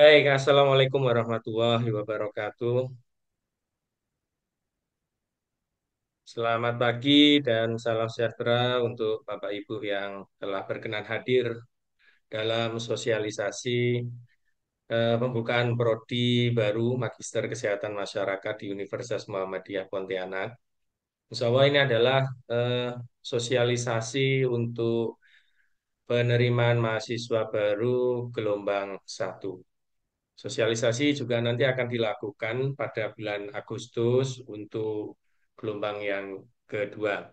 Baik, Assalamualaikum warahmatullahi wabarakatuh. Selamat pagi dan salam sejahtera untuk Bapak Ibu yang telah berkenan hadir dalam sosialisasi pembukaan prodi baru Magister Kesehatan Masyarakat di Universitas Muhammadiyah Pontianak. Insya Allah ini adalah eh, sosialisasi untuk penerimaan mahasiswa baru gelombang satu. Sosialisasi juga nanti akan dilakukan pada bulan Agustus untuk gelombang yang kedua.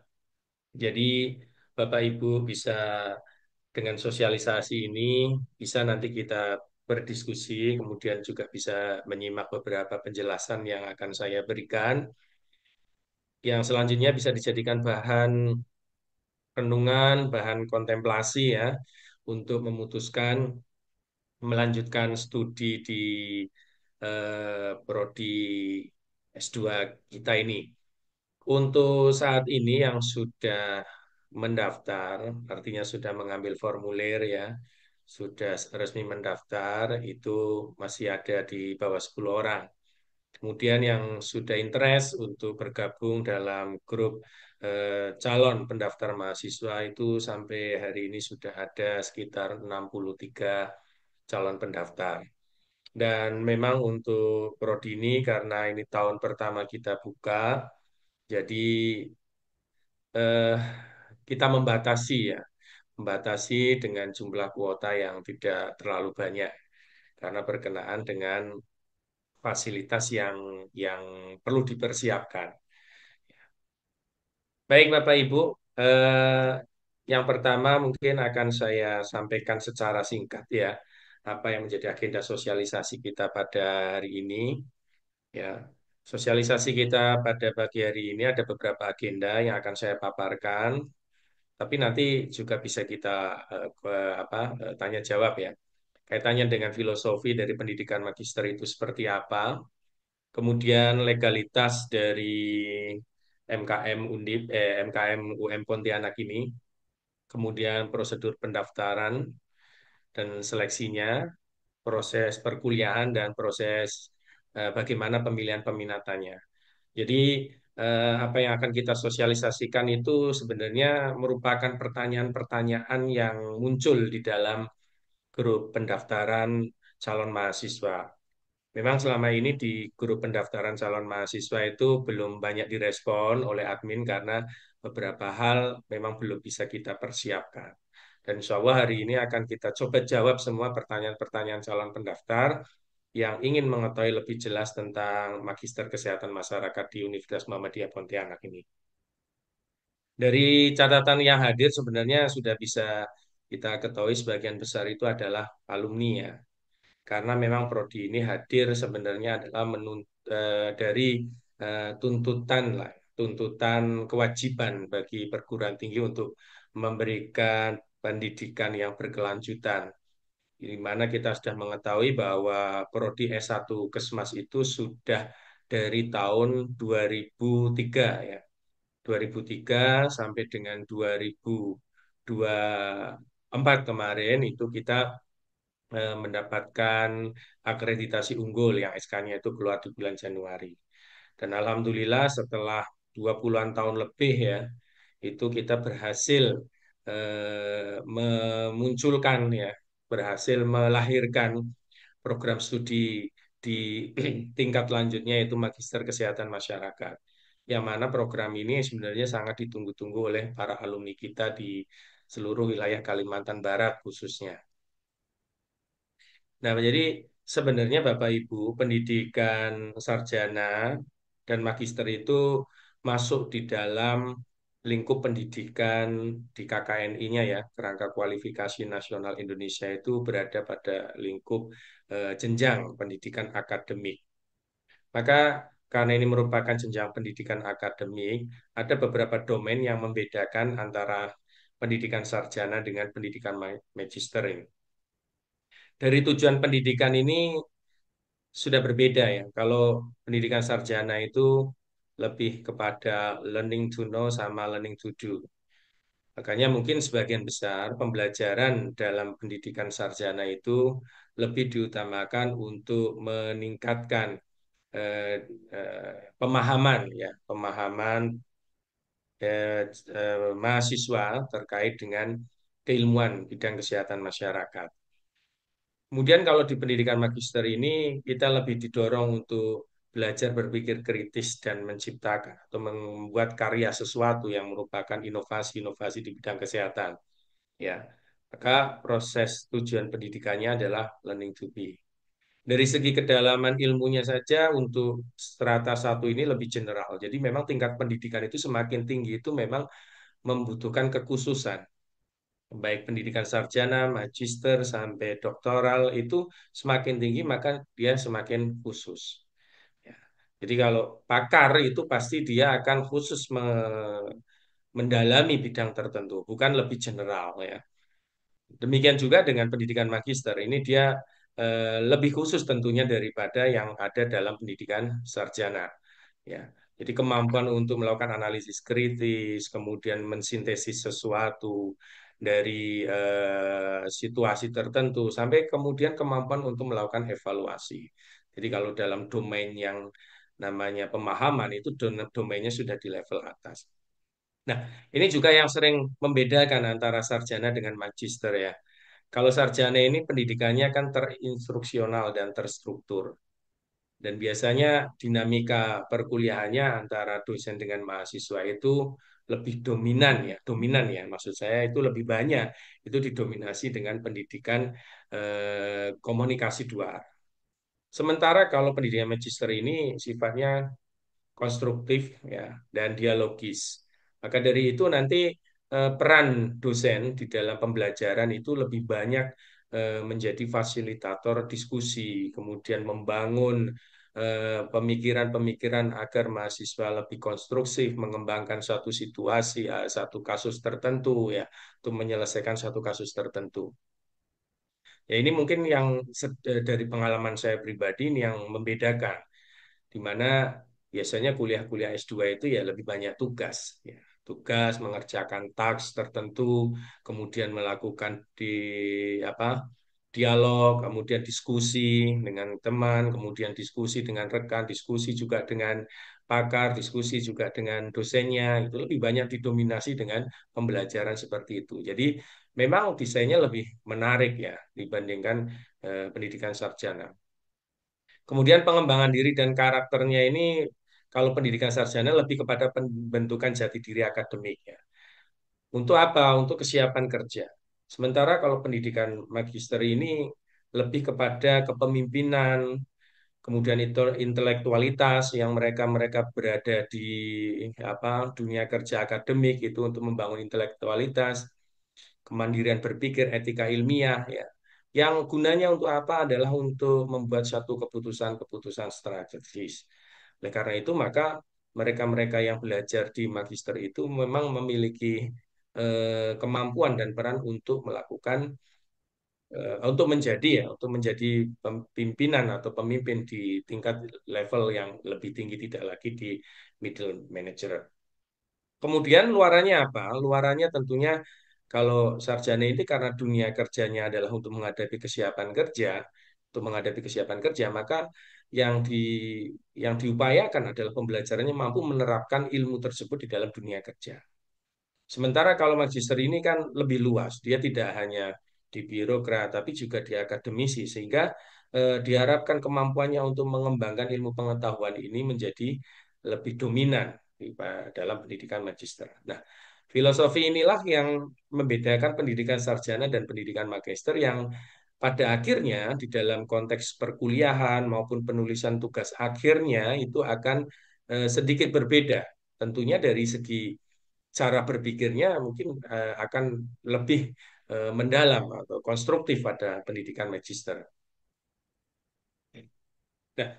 Jadi Bapak Ibu bisa dengan sosialisasi ini bisa nanti kita berdiskusi, kemudian juga bisa menyimak beberapa penjelasan yang akan saya berikan, yang selanjutnya bisa dijadikan bahan renungan, bahan kontemplasi ya, untuk memutuskan melanjutkan studi di prodi S2 kita ini. Untuk saat ini yang sudah mendaftar, artinya sudah mengambil formulir ya, sudah resmi mendaftar, itu masih ada di bawah 10 orang. Kemudian yang sudah interest untuk bergabung dalam grup calon pendaftar mahasiswa itu sampai hari ini sudah ada sekitar 63 calon pendaftar. Dan memang untuk prodi ini karena ini tahun pertama kita buka, jadi eh, kita membatasi ya, membatasi dengan jumlah kuota yang tidak terlalu banyak karena berkenaan dengan fasilitas yang perlu dipersiapkan. Baik Bapak Ibu, eh, yang pertama mungkin akan saya sampaikan secara singkat ya, apa yang menjadi agenda sosialisasi kita pada hari ini. Ya, sosialisasi kita pada pagi hari ini ada beberapa agenda yang akan saya paparkan, tapi nanti juga bisa kita tanya jawab ya. Kaitannya dengan filosofi dari pendidikan magister itu seperti apa, kemudian legalitas dari MKM Undip, MKM UM Pontianak ini, kemudian prosedur pendaftaran dan seleksinya, proses perkuliahan dan proses bagaimana pemilihan peminatannya. Jadi apa yang akan kita sosialisasikan itu sebenarnya merupakan pertanyaan-pertanyaan yang muncul di dalam grup pendaftaran calon mahasiswa. Memang selama ini di grup pendaftaran calon mahasiswa itu belum banyak direspon oleh admin karena beberapa hal memang belum bisa kita persiapkan. Dan insya Allah hari ini akan kita coba jawab semua pertanyaan-pertanyaan calon pendaftar yang ingin mengetahui lebih jelas tentang Magister Kesehatan Masyarakat di Universitas Muhammadiyah Pontianak ini. Dari catatan yang hadir sebenarnya sudah bisa kita ketahui sebagian besar itu adalah alumni ya. Karena memang prodi ini hadir sebenarnya adalah dari tuntutan lah, tuntutan kewajiban bagi perguruan tinggi untuk memberikan pendidikan yang berkelanjutan di mana kita sudah mengetahui bahwa prodi S1 Kesmas itu sudah dari tahun 2003 ya. 2003 sampai dengan 2024 kemarin itu kita mendapatkan akreditasi unggul yang SK-nya itu keluar di bulan Januari. Dan alhamdulillah setelah 20-an tahun lebih ya, itu kita berhasil memunculkan ya, berhasil melahirkan program studi di tingkat lanjutnya yaitu Magister Kesehatan Masyarakat. Yang mana program ini sebenarnya sangat ditunggu-tunggu oleh para alumni kita di seluruh wilayah Kalimantan Barat khususnya. Nah, jadi sebenarnya Bapak Ibu, pendidikan sarjana dan magister itu masuk di dalam lingkup pendidikan di KKNI-nya ya, Kerangka Kualifikasi Nasional Indonesia itu berada pada lingkup jenjang pendidikan akademik. Maka karena ini merupakan jenjang pendidikan akademik, ada beberapa domain yang membedakan antara pendidikan sarjana dengan pendidikan magister ini. Dari tujuan pendidikan ini sudah berbeda ya. Kalau pendidikan sarjana itu lebih kepada learning to know sama learning to do. Makanya mungkin sebagian besar pembelajaran dalam pendidikan sarjana itu lebih diutamakan untuk meningkatkan pemahaman ya, pemahaman mahasiswa terkait dengan keilmuan bidang kesehatan masyarakat. Kemudian kalau di pendidikan magister ini kita lebih didorong untuk belajar berpikir kritis dan menciptakan atau membuat karya sesuatu yang merupakan inovasi-inovasi di bidang kesehatan. Ya, maka proses tujuan pendidikannya adalah learning to be. Dari segi kedalaman ilmunya saja untuk strata satu ini lebih general. Jadi memang tingkat pendidikan itu semakin tinggi itu memang membutuhkan kekhususan. Baik pendidikan sarjana, magister, sampai doktoral itu semakin tinggi maka dia semakin khusus. Ya. Jadi kalau pakar itu pasti dia akan khusus mendalami bidang tertentu, bukan lebih general ya. Demikian juga dengan pendidikan magister. Ini dia lebih khusus tentunya daripada yang ada dalam pendidikan sarjana. Ya. Jadi kemampuan untuk melakukan analisis kritis, kemudian mensintesis sesuatu dari situasi tertentu, sampai kemudian kemampuan untuk melakukan evaluasi. Jadi kalau dalam domain yang namanya pemahaman itu domainnya sudah di level atas. Nah, ini juga yang sering membedakan antara sarjana dengan magister ya. Kalau sarjana ini pendidikannya kan terinstruksional dan terstruktur. Dan biasanya dinamika perkuliahannya antara dosen dengan mahasiswa itu lebih dominan ya. Maksud saya itu lebih banyak. Itu didominasi dengan pendidikan komunikasi dua arah. Sementara kalau pendidikan magister ini sifatnya konstruktif ya dan dialogis. Maka dari itu nanti peran dosen di dalam pembelajaran itu lebih banyak menjadi fasilitator diskusi, kemudian membangun pemikiran-pemikiran agar mahasiswa lebih konstruktif mengembangkan suatu situasi, satu kasus tertentu ya, untuk menyelesaikan satu kasus tertentu. Ya ini mungkin yang dari pengalaman saya pribadi ini yang membedakan di mana biasanya kuliah-kuliah S2 itu ya lebih banyak tugas ya. Tugas mengerjakan taks tertentu, kemudian melakukan apa dialog, kemudian diskusi dengan teman, kemudian diskusi dengan rekan, diskusi juga dengan pakar, diskusi juga dengan dosennya, itu lebih banyak didominasi dengan pembelajaran seperti itu. Jadi memang desainnya lebih menarik ya dibandingkan pendidikan sarjana. Kemudian pengembangan diri dan karakternya ini kalau pendidikan sarjana lebih kepada pembentukan jati diri akademik ya. Untuk apa? Untuk kesiapan kerja. Sementara kalau pendidikan magister ini lebih kepada kepemimpinan, kemudian itu intelektualitas yang mereka berada di apa dunia kerja akademik itu untuk membangun intelektualitas, kemandirian berpikir, etika ilmiah ya. Yang gunanya untuk apa adalah untuk membuat satu keputusan-keputusan strategis. Oleh karena itu maka mereka-mereka yang belajar di magister itu memang memiliki kemampuan dan peran untuk melakukan untuk menjadi pimpinan atau pemimpin di tingkat level yang lebih tinggi, tidak lagi di middle manager. Kemudian luarannya apa? Luarannya tentunya kalau sarjana ini karena dunia kerjanya adalah untuk menghadapi kesiapan kerja, maka yang di yang diupayakan adalah pembelajarannya mampu menerapkan ilmu tersebut di dalam dunia kerja. Sementara kalau magister ini kan lebih luas, dia tidak hanya di birokrat, tapi juga di akademisi, sehingga diharapkan kemampuannya untuk mengembangkan ilmu pengetahuan ini menjadi lebih dominan dalam pendidikan magister. Nah, filosofi inilah yang membedakan pendidikan sarjana dan pendidikan magister yang pada akhirnya di dalam konteks perkuliahan maupun penulisan tugas akhirnya itu akan sedikit berbeda. Tentunya dari segi cara berpikirnya mungkin akan lebih mendalam atau konstruktif pada pendidikan magister. Nah,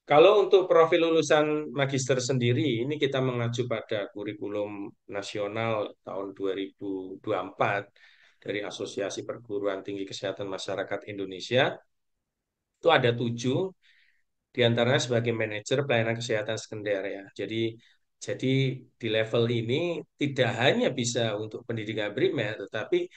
kalau untuk profil lulusan magister sendiri, ini kita mengacu pada kurikulum nasional tahun 2024 dari Asosiasi Perguruan Tinggi Kesehatan Masyarakat Indonesia. Itu ada 7, di antaranya sebagai manajer pelayanan kesehatan sekunder ya. Jadi di level ini tidak hanya bisa untuk pendidikan primer, tetapi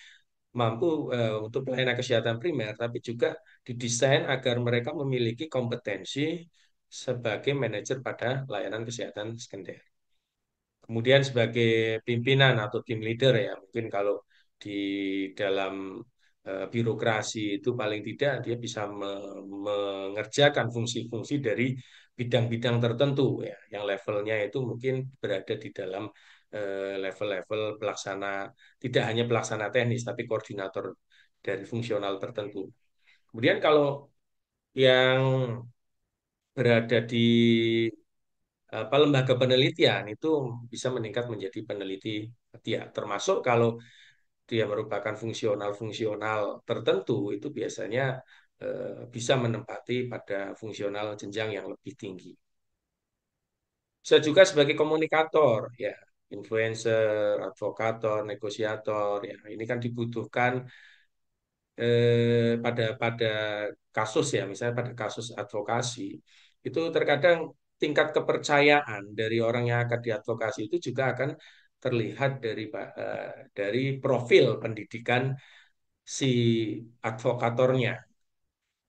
mampu untuk pelayanan kesehatan primer, tapi juga didesain agar mereka memiliki kompetensi sebagai manajer pada layanan kesehatan sekunder. Kemudian sebagai pimpinan atau tim leader ya, mungkin kalau di dalam birokrasi itu paling tidak dia bisa mengerjakan fungsi-fungsi dari bidang-bidang tertentu ya, yang levelnya itu mungkin berada di dalam level-level pelaksana, tidak hanya pelaksana teknis, tapi koordinator dari fungsional tertentu. Kemudian kalau yang berada di apa lembaga penelitian itu bisa meningkat menjadi peneliti ya, termasuk kalau dia merupakan fungsional-fungsional tertentu itu biasanya bisa menempati pada fungsional jenjang yang lebih tinggi. Bisa juga sebagai komunikator ya, influencer, advokator, negosiator ya. Ini kan dibutuhkan pada kasus ya, misalnya pada kasus advokasi, itu terkadang tingkat kepercayaan dari orang yang akan diadvokasi itu juga akan terlihat dari profil pendidikan si advokatornya.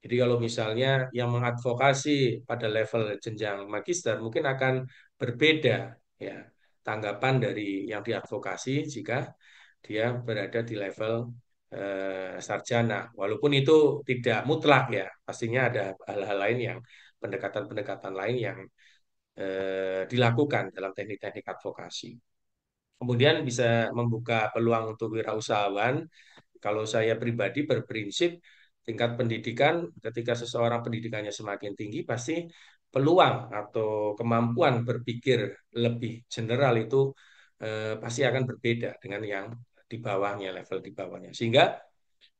Jadi kalau misalnya yang mengadvokasi pada level jenjang magister mungkin akan berbeda ya tanggapan dari yang diadvokasi jika dia berada di level sarjana. Walaupun itu tidak mutlak ya, pastinya ada hal-hal lain yang pendekatan-pendekatan lain yang dilakukan dalam teknik-teknik advokasi. Kemudian bisa membuka peluang untuk wirausahawan. Kalau saya pribadi berprinsip tingkat pendidikan, ketika seseorang pendidikannya semakin tinggi, pasti peluang atau kemampuan berpikir lebih general itu pasti akan berbeda dengan yang di bawahnya, level di bawahnya. Sehingga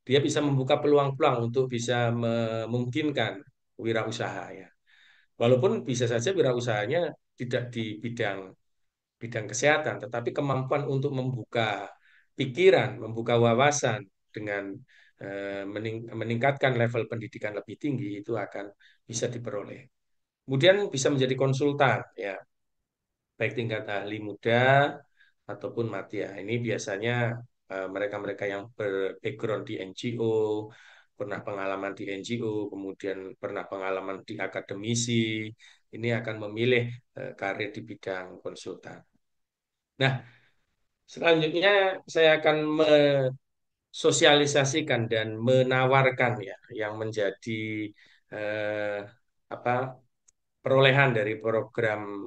dia bisa membuka peluang-peluang untuk bisa memungkinkan wirausaha ya. Walaupun bisa saja wirausahanya tidak di bidang bidang kesehatan, tetapi kemampuan untuk membuka pikiran, membuka wawasan dengan meningkatkan level pendidikan lebih tinggi itu akan bisa diperoleh. Kemudian bisa menjadi konsultan, ya, baik tingkat ahli muda ataupun madya. Ini biasanya mereka-mereka yang ber-background di NGO, pernah pengalaman di NGO, kemudian pernah pengalaman di akademisi, ini akan memilih karir di bidang konsultan. Nah, selanjutnya saya akan mensosialisasikan dan menawarkan ya yang menjadi eh, apa perolehan dari program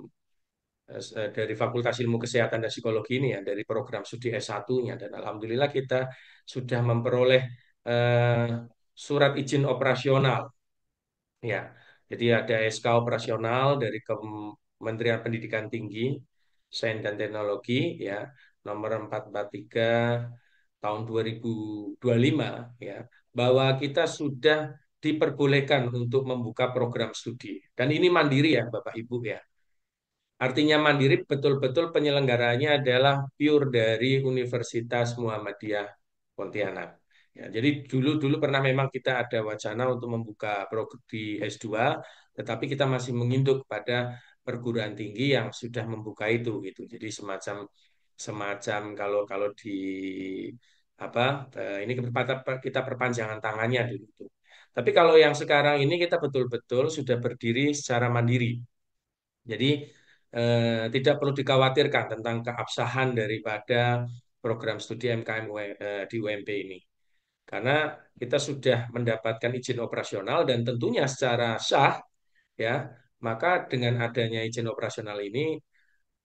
dari Fakultas Ilmu Kesehatan dan Psikologi ini ya dari program studi S1-nya dan alhamdulillah kita sudah memperoleh eh, surat izin operasional ya. Jadi ada SK operasional dari Kementerian Pendidikan Tinggi, Sains dan Teknologi ya nomor 443 tahun 2025 ya bahwa kita sudah diperbolehkan untuk membuka program studi dan ini mandiri ya Bapak Ibu ya. Artinya mandiri betul-betul penyelenggaranya adalah pure dari Universitas Muhammadiyah Pontianak. Ya, jadi dulu-dulu pernah memang kita ada wacana untuk membuka program di S2, tetapi kita masih menginduk pada perguruan tinggi yang sudah membuka itu gitu. Jadi semacam semacam kalau kalau di apa ini kita perpanjangan tangannya dulu itu. Tapi kalau yang sekarang ini kita betul-betul sudah berdiri secara mandiri. Jadi tidak perlu dikhawatirkan tentang keabsahan daripada program studi MKM di UMP ini. Karena kita sudah mendapatkan izin operasional dan tentunya secara sah ya, maka dengan adanya izin operasional ini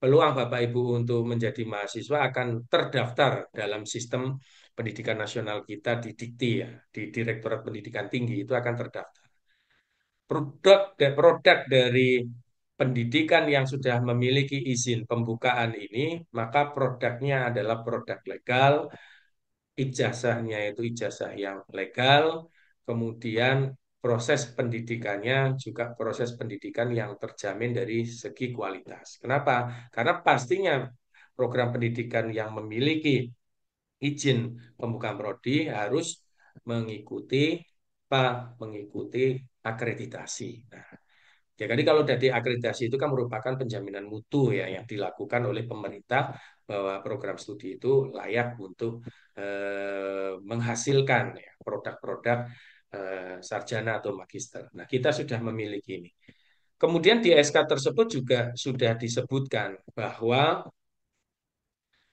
peluang Bapak Ibu untuk menjadi mahasiswa akan terdaftar dalam sistem pendidikan nasional kita di Dikti ya, di Direktorat Pendidikan Tinggi itu akan terdaftar produk dari pendidikan yang sudah memiliki izin pembukaan ini, maka produknya adalah produk legal, ijazahnya itu ijazah yang legal, kemudian proses pendidikannya juga proses pendidikan yang terjamin dari segi kualitas. Kenapa? Karena pastinya program pendidikan yang memiliki izin pembukaan prodi harus mengikuti mengikuti akreditasi. Nah, ya, jadi kalau dari akreditasi itu kan merupakan penjaminan mutu ya yang dilakukan oleh pemerintah bahwa program studi itu layak untuk menghasilkan ya, produk-produk sarjana atau magister. Nah, kita sudah memiliki ini. Kemudian di SK tersebut juga sudah disebutkan bahwa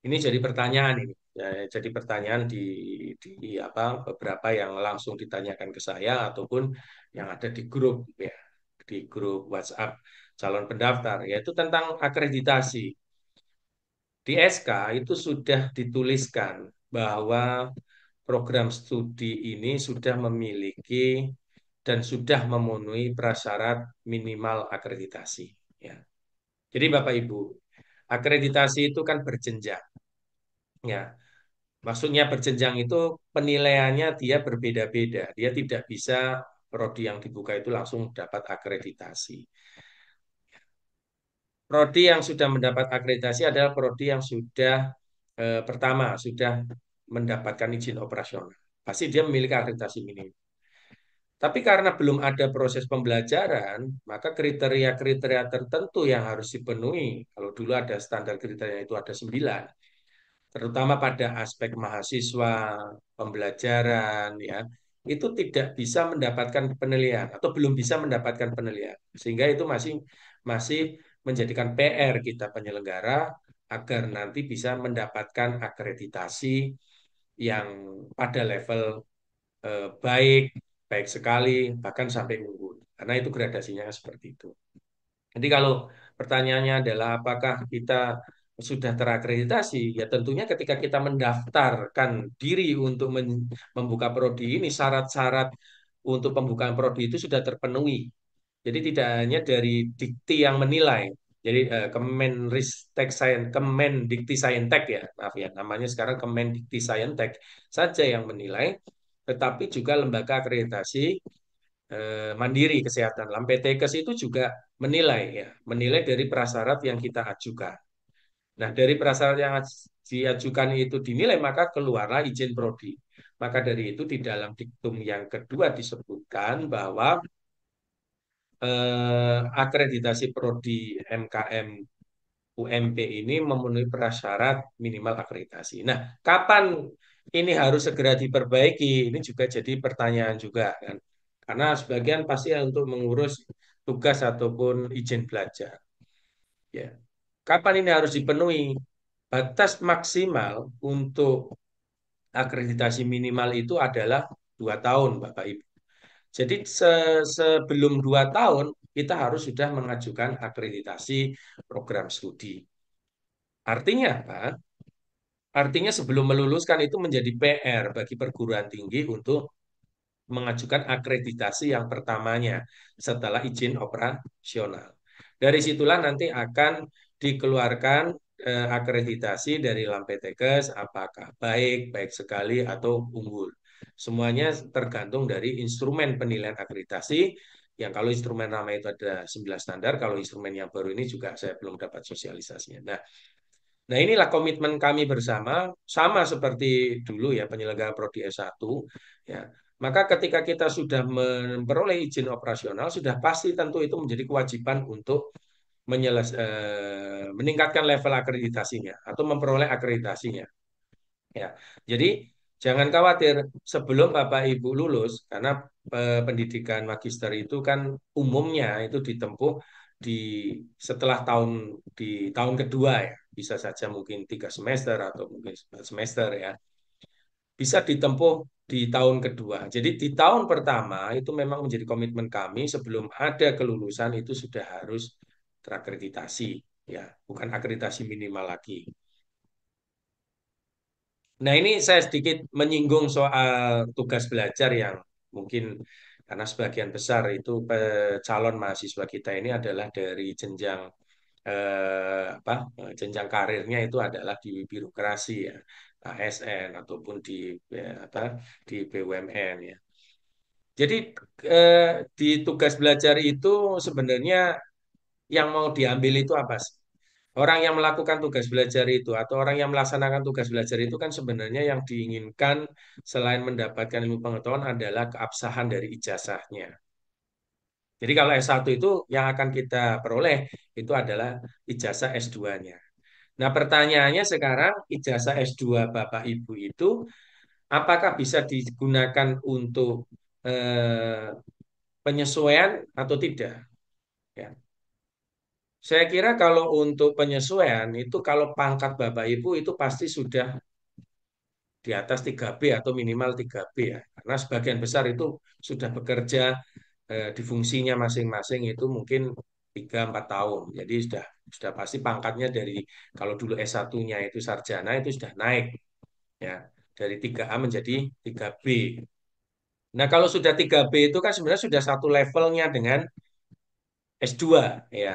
ini jadi pertanyaan ini. Ya, jadi pertanyaan di apa beberapa yang langsung ditanyakan ke saya ataupun yang ada di grup ya, di grup WhatsApp calon pendaftar yaitu tentang akreditasi. Di SK itu sudah dituliskan bahwa program studi ini sudah memiliki dan sudah memenuhi prasyarat minimal akreditasi ya. Jadi Bapak Ibu, akreditasi itu kan berjenjang ya. Maksudnya berjenjang itu penilaiannya dia berbeda-beda. Dia tidak bisa prodi yang dibuka itu langsung dapat akreditasi. Prodi yang sudah mendapat akreditasi adalah prodi yang sudah pertama sudah mendapatkan izin operasional. Pasti dia memiliki akreditasi minimum. Tapi karena belum ada proses pembelajaran, maka kriteria-kriteria tertentu yang harus dipenuhi. Kalau dulu ada standar kriteria itu ada 9, terutama pada aspek mahasiswa, pembelajaran, ya, itu tidak bisa mendapatkan penilaian atau belum bisa mendapatkan penilaian. Sehingga itu masih masih menjadikan PR kita penyelenggara agar nanti bisa mendapatkan akreditasi yang pada level baik, baik sekali, bahkan sampai unggul. Karena itu gradasinya seperti itu. Jadi kalau pertanyaannya adalah apakah kita sudah terakreditasi, ya tentunya ketika kita mendaftarkan diri untuk membuka prodi ini, syarat-syarat untuk pembukaan prodi itu sudah terpenuhi. Jadi tidak hanya dari dikti yang menilai, jadi Kemenristek Sains, Kemendikti Saintek ya, maaf ya, namanya sekarang Kemendikti Saintek saja yang menilai, tetapi juga lembaga akreditasi mandiri kesehatan. Lampetekes itu juga menilai ya, menilai dari prasyarat yang kita ajukan. Nah, dari prasyarat yang diajukan itu dinilai maka keluarlah izin prodi. Maka dari itu di dalam diktum yang kedua disebutkan bahwa akreditasi prodi MKM UMP ini memenuhi prasyarat minimal akreditasi. Nah, kapan ini harus segera diperbaiki? Ini juga jadi pertanyaan juga kan. Karena sebagian pasti untuk mengurus tugas ataupun izin belajar. Ya. Kapan ini harus dipenuhi? Batas maksimal untuk akreditasi minimal itu adalah 2 tahun, Bapak Ibu. Jadi sebelum 2 tahun kita harus sudah mengajukan akreditasi program studi. Artinya apa? Artinya sebelum meluluskan itu menjadi PR bagi perguruan tinggi untuk mengajukan akreditasi yang pertamanya setelah izin operasional. Dari situlah nanti akan dikeluarkan akreditasi dari Lampetekes apakah baik, baik sekali atau unggul. Semuanya tergantung dari instrumen penilaian akreditasi yang kalau instrumen lama itu ada 9 standar, kalau instrumen yang baru ini juga saya belum dapat sosialisasinya. Nah, inilah komitmen kami bersama, sama seperti dulu ya penyelenggara Prodi S1 ya. Maka ketika kita sudah memperoleh izin operasional, sudah pasti tentu itu menjadi kewajiban untuk meningkatkan level akreditasinya atau memperoleh akreditasinya. Ya, jadi jangan khawatir sebelum Bapak Ibu lulus, karena pendidikan magister itu kan umumnya itu ditempuh di setelah di tahun kedua ya, bisa saja mungkin 3 semester atau mungkin 4 semester ya, bisa ditempuh di tahun kedua. Jadi di tahun pertama itu memang menjadi komitmen kami sebelum ada kelulusan itu sudah harus terakreditasi ya, bukan akreditasi minimal lagi. Nah, ini saya sedikit menyinggung soal tugas belajar yang mungkin karena sebagian besar itu calon mahasiswa kita ini adalah dari jenjang apa jenjang karirnya itu adalah di birokrasi ya, ASN ataupun di apa di BUMN ya. Jadi eh, di tugas belajar itu sebenarnya yang mau diambil itu apa sih? Orang yang melakukan tugas belajar itu atau orang yang melaksanakan tugas belajar itu kan sebenarnya yang diinginkan selain mendapatkan ilmu pengetahuan adalah keabsahan dari ijazahnya. Jadi kalau S1 itu yang akan kita peroleh itu adalah ijazah S2-nya. Nah, pertanyaannya sekarang ijazah S2 Bapak Ibu itu apakah bisa digunakan untuk eh, penyesuaian atau tidak? Ya. Saya kira kalau untuk penyesuaian itu kalau pangkat Bapak Ibu itu pasti sudah di atas 3B atau minimal 3B ya. Karena sebagian besar itu sudah bekerja di fungsinya masing-masing itu mungkin 3 4 tahun. Jadi sudah pasti pangkatnya dari kalau dulu S1-nya itu sarjana itu sudah naik ya dari 3A menjadi 3B. Nah, kalau sudah 3B itu kan sebenarnya sudah satu levelnya dengan S2 ya.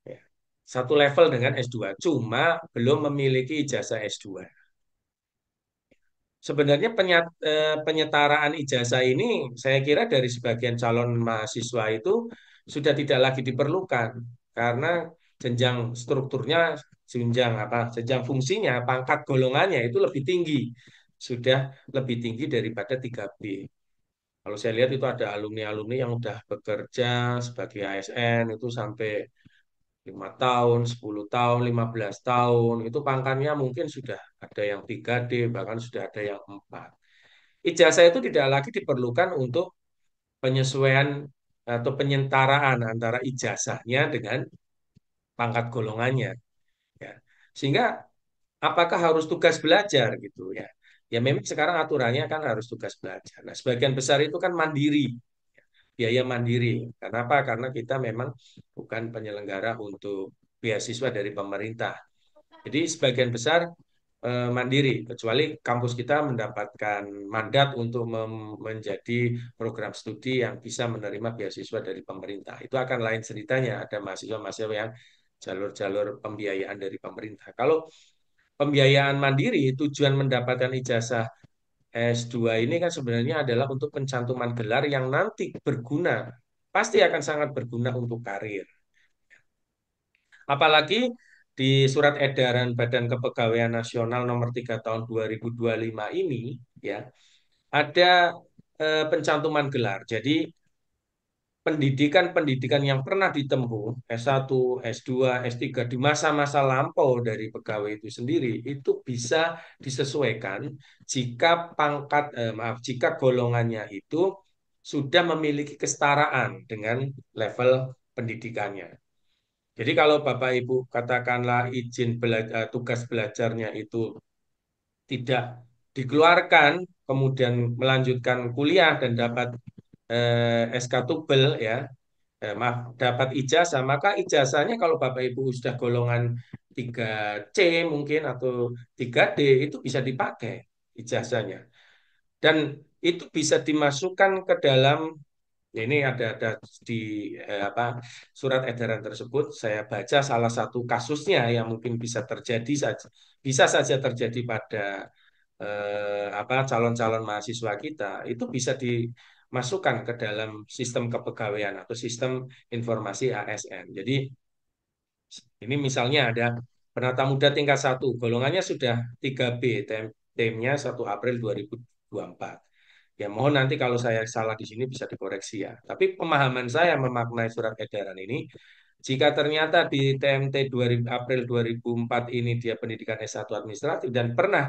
Ya. Satu level dengan S2, cuma belum memiliki ijazah S2. Sebenarnya penyetaraan ijazah ini saya kira dari sebagian calon mahasiswa itu sudah tidak lagi diperlukan karena jenjang strukturnya, jenjang fungsinya, pangkat golongannya itu lebih tinggi, sudah lebih tinggi daripada 3B. Kalau saya lihat itu ada alumni-alumni yang sudah bekerja sebagai ASN itu sampai 5 tahun, 10 tahun, 15 tahun, itu pangkatnya mungkin sudah ada yang 3D, bahkan sudah ada yang 4. Ijazah itu tidak lagi diperlukan untuk penyesuaian atau penyentaraan antara ijazahnya dengan pangkat golongannya. Ya. Sehingga apakah harus tugas belajar gitu ya? Ya memang sekarang aturannya kan harus tugas belajar. Nah, sebagian besar itu kan mandiri, biaya mandiri. Kenapa? Karena kita memang bukan penyelenggara untuk beasiswa dari pemerintah. Jadi sebagian besar mandiri, kecuali kampus kita mendapatkan mandat untuk menjadi program studi yang bisa menerima beasiswa dari pemerintah. Itu akan lain ceritanya. Ada mahasiswa-mahasiswa yang jalur-jalur pembiayaan dari pemerintah. Kalau pembiayaan mandiri, tujuan mendapatkan ijazah S2 ini kan sebenarnya adalah untuk pencantuman gelar yang nanti berguna, pasti akan sangat berguna untuk karir. Apalagi di surat edaran Badan Kepegawaian Nasional nomor 3 tahun 2025 ini ya ada pencantuman gelar. Jadi pendidikan-pendidikan yang pernah ditempuh S1, S2, S3 di masa-masa lampau dari pegawai itu sendiri itu bisa disesuaikan jika jika golongannya itu sudah memiliki kesetaraan dengan level pendidikannya. Jadi kalau Bapak Ibu katakanlah tugas belajarnya itu tidak dikeluarkan, kemudian melanjutkan kuliah dan dapat SK tubel ya, maaf, dapat ijazah, maka ijazahnya kalau Bapak Ibu sudah golongan 3C mungkin atau 3D itu bisa dipakai ijazahnya. Dan itu bisa dimasukkan ke dalam. Ya, ini ada di surat edaran tersebut saya baca salah satu kasusnya yang mungkin bisa saja terjadi pada calon-calon mahasiswa kita itu bisa dimasukkan ke dalam sistem kepegawaian atau sistem informasi ASN. Jadi ini misalnya ada penata muda tingkat 1, golongannya sudah 3B, temnya 1 April 2024. Ya mohon nanti kalau saya salah di sini bisa dikoreksi ya. Tapi pemahaman saya memaknai surat edaran ini, jika ternyata di TMT 2000, April 2004 ini dia pendidikan S1 administratif dan pernah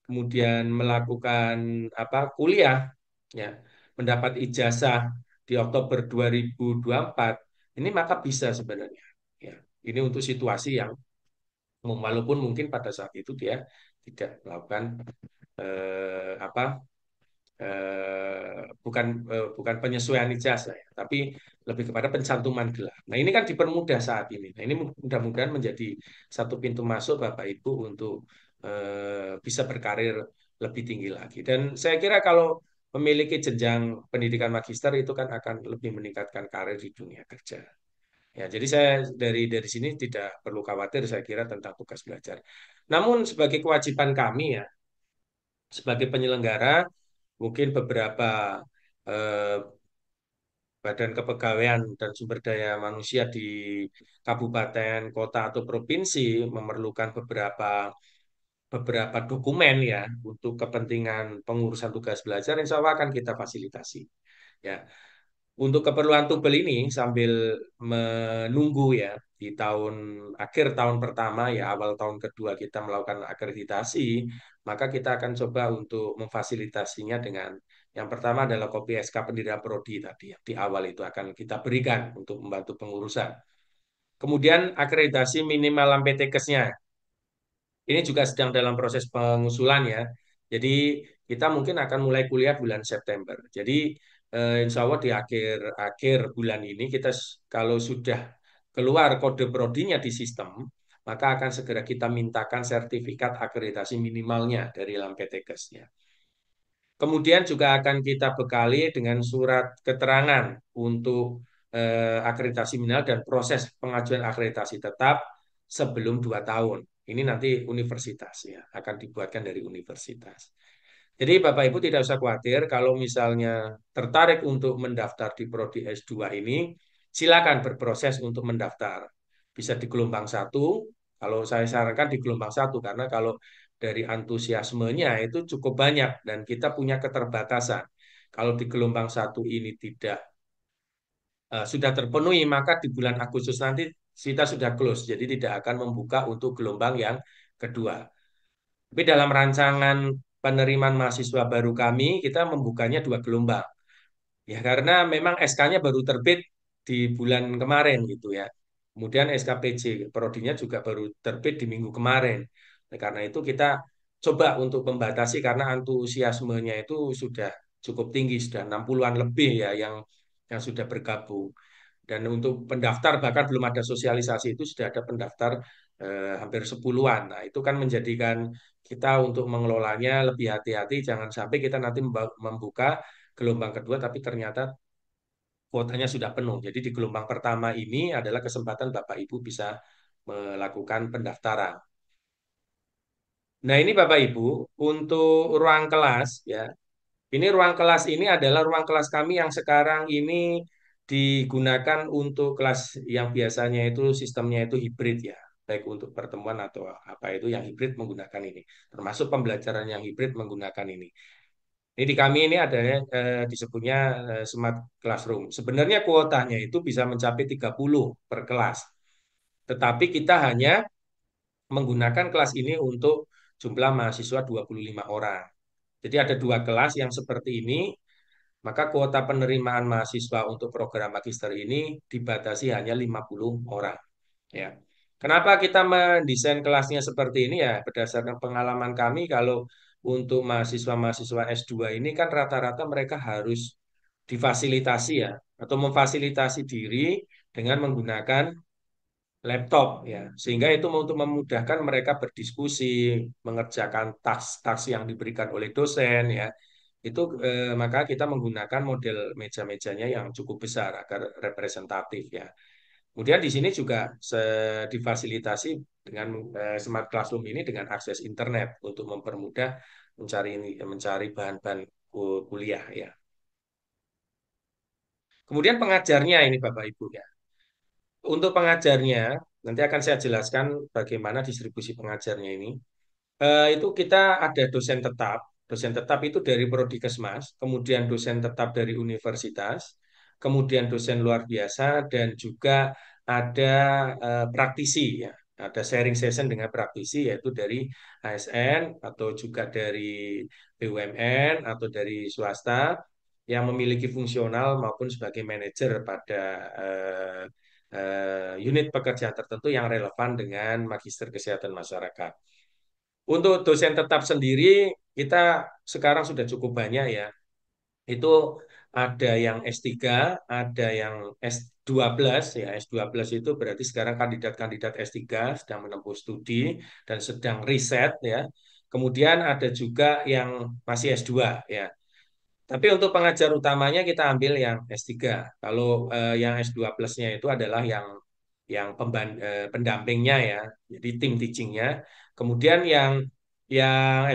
kemudian melakukan kuliah, ya mendapat ijazah di Oktober 2024, ini maka bisa sebenarnya. Ya, ini untuk situasi yang walaupun mungkin pada saat itu dia tidak melakukan eh, apa bukan penyesuaian ijazah ya, tapi lebih kepada pencantuman gelar. Nah, ini kan dipermudah saat ini. Nah, ini mudah-mudahan menjadi satu pintu masuk Bapak Ibu untuk bisa berkarir lebih tinggi lagi. Dan saya kira kalau memiliki jenjang pendidikan magister itu kan akan lebih meningkatkan karir di dunia kerja. Ya, jadi saya dari sini tidak perlu khawatir saya kira tentang tugas belajar. Namun sebagai kewajiban kami ya sebagai penyelenggara mungkin beberapa eh, badan kepegawaian dan sumber daya manusia di kabupaten, kota atau provinsi memerlukan beberapa beberapa dokumen ya untuk kepentingan pengurusan tugas belajar, insya Allah akan kita fasilitasi. Ya, Untuk keperluan tubel ini sambil menunggu ya di akhir tahun pertama ya awal tahun kedua kita melakukan akreditasi, maka kita akan coba untuk memfasilitasinya dengan yang pertama adalah kopi SK pendirian prodi tadi yang di awal itu akan kita berikan untuk membantu pengurusan. Kemudian akreditasi minimal LAMPTKES-nya. Ini juga sedang dalam proses pengusulan ya. Jadi kita mungkin akan mulai kuliah bulan September. Jadi insya Allah di akhir akhir bulan ini kalau sudah keluar kode prodinya di sistem, maka akan segera kita mintakan sertifikat akreditasi minimalnya dari LAMPTKES-nya. Kemudian juga akan kita bekali dengan surat keterangan untuk akreditasi minimal dan proses pengajuan akreditasi tetap sebelum 2 tahun. Ini nanti universitas ya, akan dibuatkan dari universitas. Jadi Bapak Ibu tidak usah khawatir kalau misalnya tertarik untuk mendaftar di Prodi S2 ini, silakan berproses untuk mendaftar. Bisa di gelombang satu, kalau saya sarankan di gelombang satu, karena kalau dari antusiasmenya itu cukup banyak dan kita punya keterbatasan. Kalau di gelombang satu ini tidak sudah terpenuhi, maka di bulan Agustus nanti kita sudah close, jadi tidak akan membuka untuk gelombang yang kedua. Tapi dalam rancangan penerimaan mahasiswa baru kami, kita membukanya 2 gelombang. Ya, karena memang SK-nya baru terbit di bulan kemarin gitu ya. Kemudian SKPJ prodinya juga baru terbit di minggu kemarin. Nah, karena itu kita coba untuk membatasi karena antusiasmenya itu sudah cukup tinggi, sudah 60-an lebih ya yang sudah bergabung. Dan untuk pendaftar bahkan belum ada sosialisasi itu sudah ada pendaftar hampir 10-an. Nah, itu kan menjadikan kita untuk mengelolanya lebih hati-hati, jangan sampai kita nanti membuka gelombang kedua tapi ternyata kuotanya sudah penuh. Jadi di gelombang pertama ini adalah kesempatan Bapak Ibu bisa melakukan pendaftaran. Nah, ini Bapak Ibu untuk ruang kelas ya. Ini ruang kelas ini adalah ruang kelas kami yang sekarang ini digunakan untuk kelas yang biasanya itu sistemnya itu hibrid ya, baik untuk pertemuan atau apa itu yang hibrid menggunakan ini, termasuk pembelajaran yang hibrid menggunakan ini. Ini di kami ini ada disebutnya smart classroom. Sebenarnya kuotanya itu bisa mencapai 30 per kelas, tetapi kita hanya menggunakan kelas ini untuk jumlah mahasiswa 25 orang. Jadi ada 2 kelas yang seperti ini, maka kuota penerimaan mahasiswa untuk program magister ini dibatasi hanya 50 orang. Ya. Kenapa kita mendesain kelasnya seperti ini ya? Berdasarkan pengalaman kami kalau untuk mahasiswa-mahasiswa S2 ini kan rata-rata mereka harus difasilitasi ya atau memfasilitasi diri dengan menggunakan laptop ya. Sehingga itu untuk memudahkan mereka berdiskusi, mengerjakan tas-tas yang diberikan oleh dosen ya. Itu maka kita menggunakan model meja-mejanya yang cukup besar agar representatif ya. Kemudian di sini juga difasilitasi dengan smart classroom ini dengan akses internet untuk mempermudah mencari bahan-bahan kuliah ya. Kemudian pengajarnya ini Bapak Ibu ya. Untuk pengajarnya nanti akan saya jelaskan bagaimana distribusi pengajarnya ini. Itu kita ada dosen tetap. Dosen tetap itu dari Prodi Kesmas, kemudian dosen tetap dari universitas, kemudian dosen luar biasa, dan juga ada praktisi ya. Ada sharing session dengan praktisi yaitu dari ASN atau juga dari BUMN atau dari swasta yang memiliki fungsional maupun sebagai manajer pada unit pekerjaan tertentu yang relevan dengan Magister Kesehatan Masyarakat. Untuk dosen tetap sendiri, kita sekarang sudah cukup banyak ya. Itu ada yang S3, ada yang S12 ya. S12 itu berarti sekarang kandidat-kandidat S3 sedang menempuh studi dan sedang riset ya. Kemudian ada juga yang masih S2 ya. Tapi untuk pengajar utamanya kita ambil yang S3. Kalau yang S2 plusnya itu adalah pendampingnya ya, jadi tim teachingnya. Kemudian yang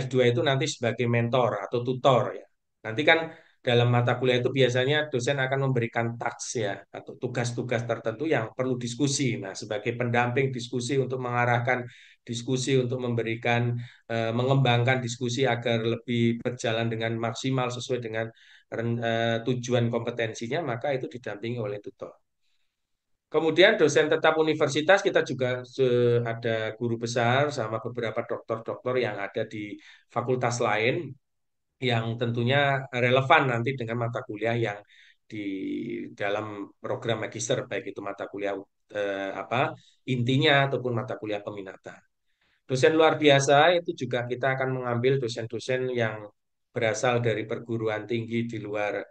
S2 itu nanti sebagai mentor atau tutor ya. Nanti kan dalam mata kuliah itu biasanya dosen akan memberikan taks ya atau tugas-tugas tertentu yang perlu diskusi. Nah, sebagai pendamping diskusi untuk mengarahkan diskusi untuk memberikan mengembangkan diskusi agar lebih berjalan dengan maksimal sesuai dengan tujuan kompetensinya, maka itu didampingi oleh tutor. Kemudian dosen tetap universitas kita juga ada guru besar sama beberapa dokter-dokter yang ada di fakultas lain yang tentunya relevan nanti dengan mata kuliah yang di dalam program magister baik itu mata kuliah apa intinya ataupun mata kuliah peminatan. Dosen luar biasa itu juga kita akan mengambil dosen-dosen yang berasal dari perguruan tinggi di luar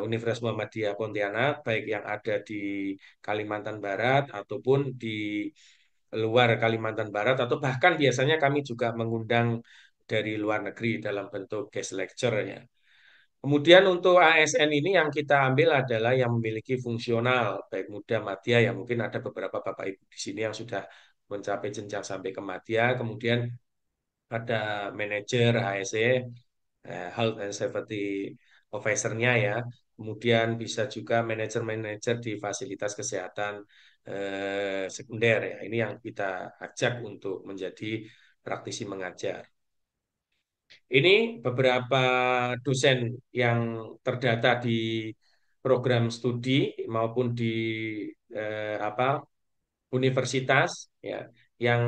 Universitas Muhammadiyah Pontianak, baik yang ada di Kalimantan Barat ataupun di luar Kalimantan Barat, atau bahkan biasanya kami juga mengundang dari luar negeri dalam bentuk guest lecture ya. Kemudian untuk ASN ini yang kita ambil adalah yang memiliki fungsional, baik muda madya ya mungkin ada beberapa Bapak Ibu di sini yang sudah mencapai jenjang sampai ke madya, kemudian ada manajer HSE, Health and Safety Officer-nya ya, kemudian bisa juga manajer-manajer di fasilitas kesehatan sekunder ya, ini yang kita ajak untuk menjadi praktisi mengajar. Ini beberapa dosen yang terdata di program studi maupun di apa universitas ya yang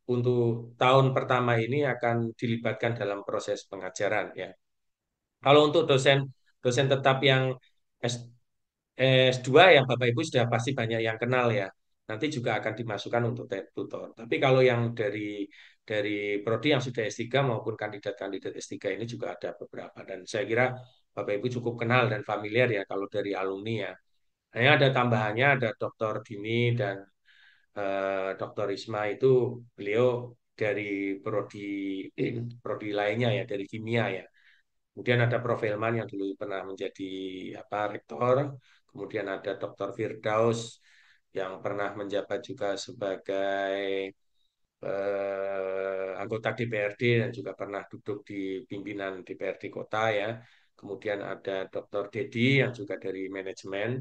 untuk tahun pertama ini akan dilibatkan dalam proses pengajaran ya. Kalau untuk dosen dosen tetap yang S- S2 yang Bapak Ibu sudah pasti banyak yang kenal ya. Nanti juga akan dimasukkan untuk tutor. Tapi kalau yang dari prodi yang sudah S3 maupun kandidat-kandidat S3 ini juga ada beberapa dan saya kira Bapak Ibu cukup kenal dan familiar ya kalau dari alumni ya. Hanya ada tambahannya ada Dr. Dini dan Dr. Risma itu beliau dari prodi prodi lainnya ya dari kimia ya. Kemudian ada Prof. Hilman yang dulu pernah menjadi apa rektor. Kemudian ada Dr. Firdaus yang pernah menjabat juga sebagai anggota DPRD dan juga pernah duduk di pimpinan DPRD kota ya. Kemudian ada Dr. Dedi yang juga dari manajemen.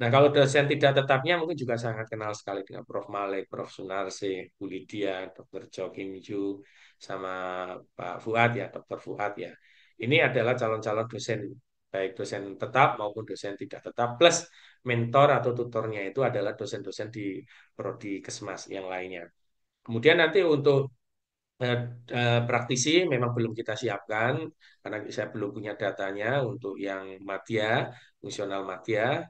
Nah, kalau dosen tidak tetapnya mungkin juga sangat kenal sekali dengan Prof. Malik, Prof. Sunarsi, Bu Lydia, Dr. Jo Kim Ju, sama Pak Fuad ya, Dr. Fuad ya. Ini adalah calon-calon dosen, baik dosen tetap maupun dosen tidak tetap, plus mentor atau tutornya itu adalah dosen-dosen di prodi Kesmas yang lainnya. Kemudian nanti untuk eh, praktisi memang belum kita siapkan karena saya belum punya datanya untuk yang madya, fungsional madya.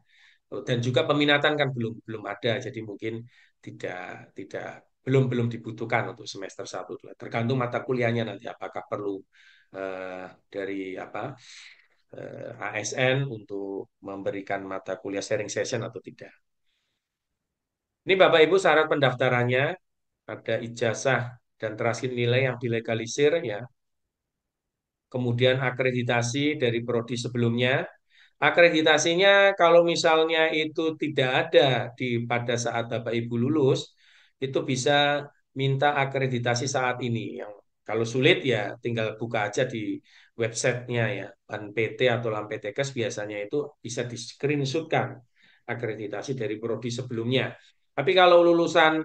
Dan juga peminatan kan belum belum ada, jadi mungkin tidak tidak belum dibutuhkan untuk semester satu 2. Tergantung mata kuliahnya nanti apakah perlu dari apa ASN untuk memberikan mata kuliah sharing session atau tidak. Ini Bapak Ibu syarat pendaftarannya ada ijazah dan terakhir nilai yang dilegalisir ya. Kemudian akreditasi dari prodi sebelumnya. Akreditasinya kalau misalnya itu tidak ada pada saat Bapak Ibu lulus, itu bisa minta akreditasi saat ini. Yang kalau sulit ya tinggal buka aja di websitenya ya, PT atau LAMPTKes biasanya itu bisa di screenshotkan akreditasi dari prodi sebelumnya. Tapi kalau lulusan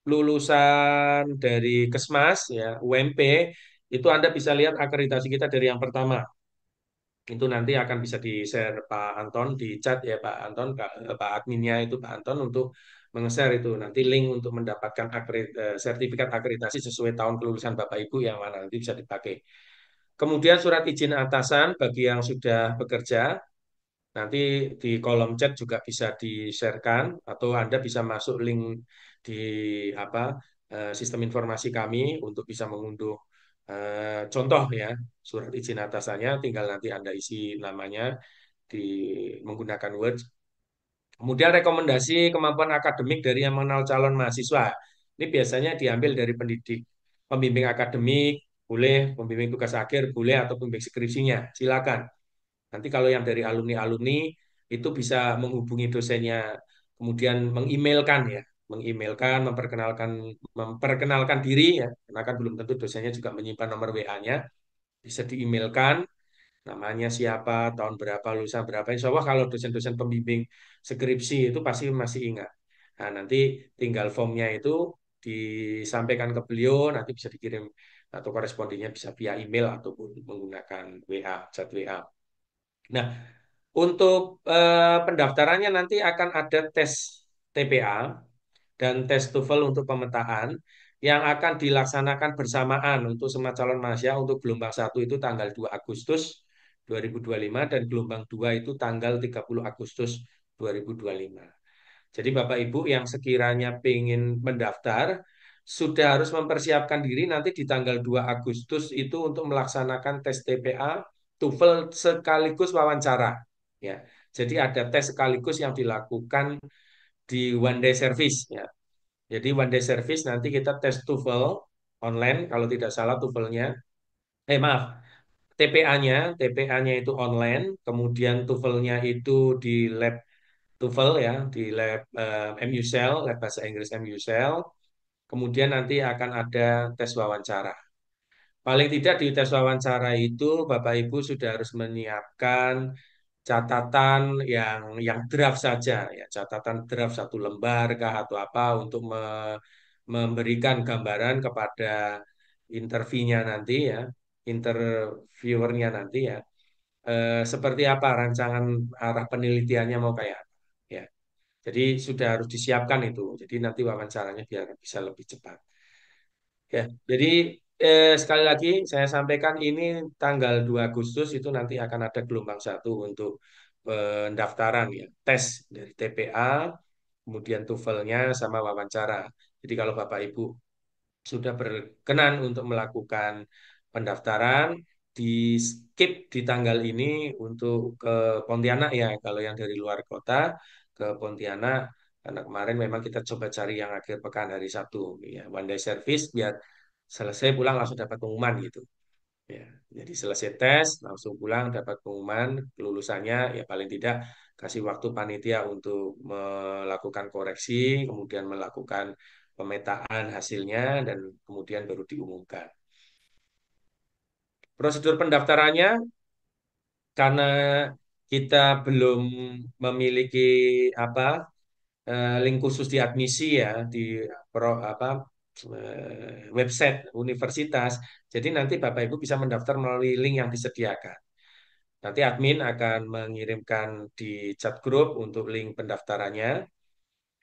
lulusan dari Kesmas ya UMP itu Anda bisa lihat akreditasi kita dari yang pertama itu nanti akan bisa di-share Pak Anton di chat ya Pak Anton, Pak adminnya itu Pak Anton untuk meng-share itu nanti link untuk mendapatkan sertifikat akreditasi sesuai tahun kelulusan Bapak Ibu yang mana nanti bisa dipakai. Kemudian surat izin atasan bagi yang sudah bekerja nanti di kolom chat juga bisa di-sharekan atau Anda bisa masuk link di apa sistem informasi kami untuk bisa mengunduh contoh ya surat izin atasannya tinggal nanti Anda isi namanya di menggunakan Word. Kemudian rekomendasi kemampuan akademik dari yang mengenal calon mahasiswa. Ini biasanya diambil dari pendidik, pembimbing akademik, boleh, pembimbing tugas akhir, boleh, atau pembimbing skripsinya. Silakan. Nanti kalau yang dari alumni-alumni itu bisa menghubungi dosennya, kemudian mengemailkan ya, mengemailkan, memperkenalkan diri ya, karena kan belum tentu dosennya juga menyimpan nomor WA-nya, bisa diemailkan. namanya siapa, tahun berapa, lulusan berapa. Insya Allah kalau dosen-dosen pembimbing skripsi itu pasti masih ingat. Nah, nanti tinggal formnya itu disampaikan ke beliau, nanti bisa dikirim atau korespondennya bisa via email ataupun menggunakan WA, chat WA. Nah, untuk pendaftarannya nanti akan ada tes TPA dan tes TOEFL untuk pemetaan yang akan dilaksanakan bersamaan untuk semua calon mahasiswa untuk gelombang satu itu tanggal 2 Agustus 2025 dan gelombang 2 itu tanggal 30 Agustus 2025. Jadi Bapak Ibu yang sekiranya ingin mendaftar sudah harus mempersiapkan diri nanti di tanggal 2 Agustus itu untuk melaksanakan tes TPA, TOEFL sekaligus wawancara. Ya, jadi ada tes sekaligus yang dilakukan di one day service. Ya, jadi one day service nanti kita tes TOEFL online kalau tidak salah TOEFL-nya. Maaf, TPA-nya, TPA-nya itu online, kemudian TOEFL-nya itu di lab TOEFL ya, di lab MUCEL, lab bahasa Inggris MUCEL. Kemudian nanti akan ada tes wawancara. Paling tidak di tes wawancara itu Bapak Ibu sudah harus menyiapkan catatan yang draft saja ya, catatan draft satu lembar kah atau apa untuk memberikan gambaran kepada interviewnya nanti ya, interviewernya nanti ya, seperti apa rancangan arah penelitiannya mau kayak apa ya. Jadi sudah harus disiapkan itu. Jadi nanti wawancaranya biar bisa lebih cepat. Ya, jadi sekali lagi saya sampaikan ini tanggal 2 Agustus itu nanti akan ada gelombang satu untuk pendaftaran ya, tes dari TPA, kemudian TOEFL-nya sama wawancara. Jadi kalau Bapak Ibu sudah berkenan untuk melakukan pendaftaran, di skip di tanggal ini untuk ke Pontianak ya, kalau yang dari luar kota ke Pontianak, karena kemarin memang kita coba cari yang akhir pekan hari Sabtu, ya, one day service biar selesai pulang langsung dapat pengumuman gitu. Ya, jadi selesai tes langsung pulang dapat pengumuman kelulusannya ya paling tidak kasih waktu panitia untuk melakukan koreksi, kemudian melakukan pemetaan hasilnya dan kemudian baru diumumkan. Prosedur pendaftarannya karena kita belum memiliki apa link khusus di admisi ya di website universitas. Jadi nanti Bapak Ibu bisa mendaftar melalui link yang disediakan. Nanti admin akan mengirimkan di chat grup untuk link pendaftarannya.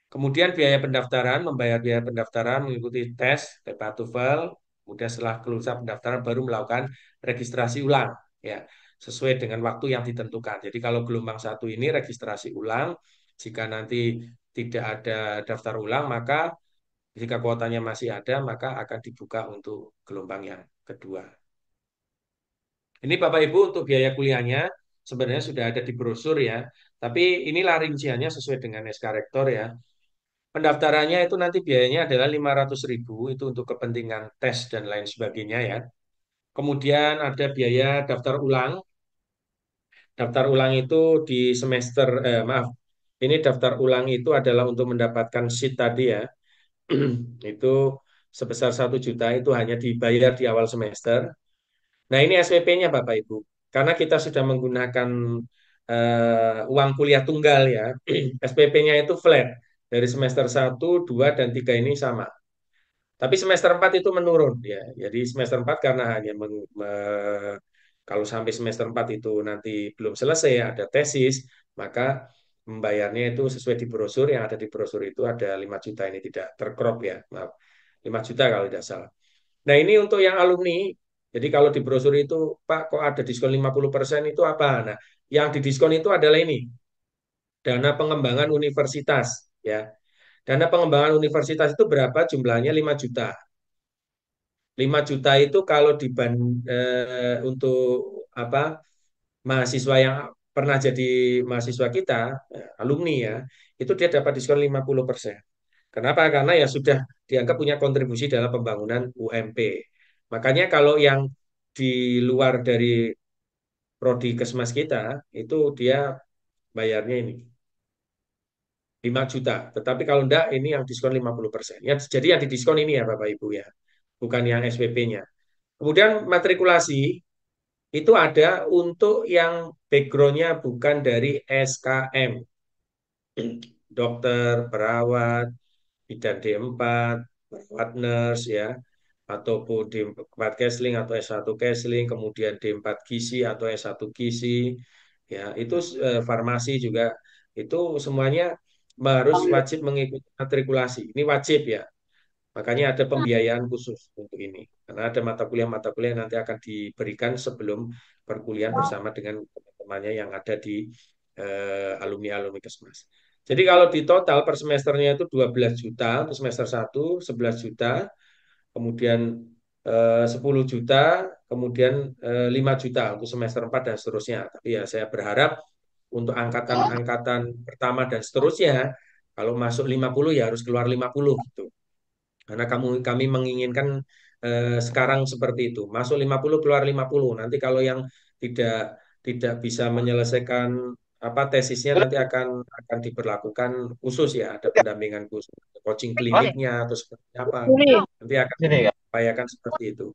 Kemudian biaya pendaftaran, membayar biaya pendaftaran mengikuti tes TPA TOEFL. Kemudian setelah kelulusan pendaftaran baru melakukan registrasi ulang, ya sesuai dengan waktu yang ditentukan. Jadi kalau gelombang satu ini registrasi ulang, jika nanti tidak ada daftar ulang, maka jika kuotanya masih ada, maka akan dibuka untuk gelombang yang kedua. Ini Bapak Ibu untuk biaya kuliahnya sebenarnya sudah ada di brosur ya, tapi inilah rinciannya sesuai dengan SK Rektor ya. Pendaftarannya itu nanti biayanya adalah 500.000 itu untuk kepentingan tes dan lain sebagainya ya. Kemudian ada biaya daftar ulang. Daftar ulang itu di semester, maaf, ini daftar ulang itu adalah untuk mendapatkan seat tadi ya. Itu sebesar 1 juta itu hanya dibayar di awal semester. Nah ini SPP-nya Bapak Ibu. Karena kita sudah menggunakan uang kuliah tunggal ya. SPP-nya itu flat. Dari semester 1, 2, dan 3 ini sama. Tapi semester 4 itu menurun ya. Jadi semester 4 karena hanya kalau sampai semester 4 itu nanti belum selesai ada tesis, maka membayarnya itu sesuai di brosur yang ada di brosur itu ada 5 juta ini tidak tercrop ya. Maaf. 5 juta kalau tidak salah. Nah, ini untuk yang alumni. Jadi kalau di brosur itu, Pak, kok ada diskon 50% itu apa? Nah, yang didiskon itu adalah ini, dana pengembangan universitas ya. Dana pengembangan universitas itu berapa? Jumlahnya 5 juta. 5 juta itu kalau untuk apa mahasiswa yang pernah jadi mahasiswa kita, alumni ya, itu dia dapat diskon 50%. Kenapa? Karena ya sudah dianggap punya kontribusi dalam pembangunan UMP. Makanya kalau yang di luar dari prodi Kesmas kita, itu dia bayarnya ini 5 juta. Tetapi kalau enggak, ini yang diskon 50%. Ya, jadi yang didiskon ini ya Bapak Ibu ya, bukan yang SPP-nya. Kemudian matrikulasi itu ada untuk yang backgroundnya bukan dari SKM, dokter, perawat, bidan D4, perawat nurse ya, ataupun D4 Kesling atau S1 Kesling, kemudian D4 Gizi atau S1 Gizi, ya itu farmasi juga itu semuanya harus wajib mengikuti matrikulasi. Ini wajib ya. Makanya ada pembiayaan khusus untuk ini. Karena ada mata kuliah yang nanti akan diberikan sebelum perkuliahan bersama dengan teman-temannya yang ada di alumni-alumni Kesmas. Jadi kalau di total per semesternya itu 12 juta untuk semester 1, 11 juta, kemudian 10 juta, kemudian 5 juta untuk semester 4 dan seterusnya. Tapi ya saya berharap untuk angkatan-angkatan pertama dan seterusnya, kalau masuk 50 ya harus keluar 50 gitu. Karena kami menginginkan sekarang seperti itu. Masuk 50 keluar 50. Nanti kalau yang tidak tidak bisa menyelesaikan apa tesisnya nanti akan diberlakukan khusus ya, ada pendampingan khusus, coaching kliniknya atau seperti apa. Nanti akan Sini ya. diupayakan seperti itu.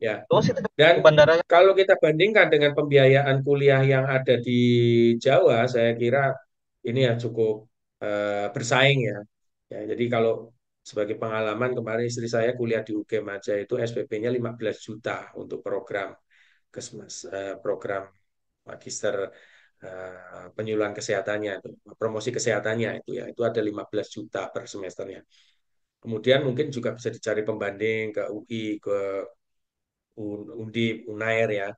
Ya. Terus itu Dan ke bandaranya. kalau kita bandingkan dengan pembiayaan kuliah yang ada di Jawa, saya kira ini ya cukup bersaing ya. Ya, jadi kalau sebagai pengalaman kemarin istri saya kuliah di UGM aja itu SPP-nya 15 juta untuk program Kesmas, program magister penyuluhan kesehatannya itu, promosi kesehatannya itu ya, itu ada 15 juta per semesternya. Kemudian mungkin juga bisa dicari pembanding ke UI, ke Undip, Unair ya,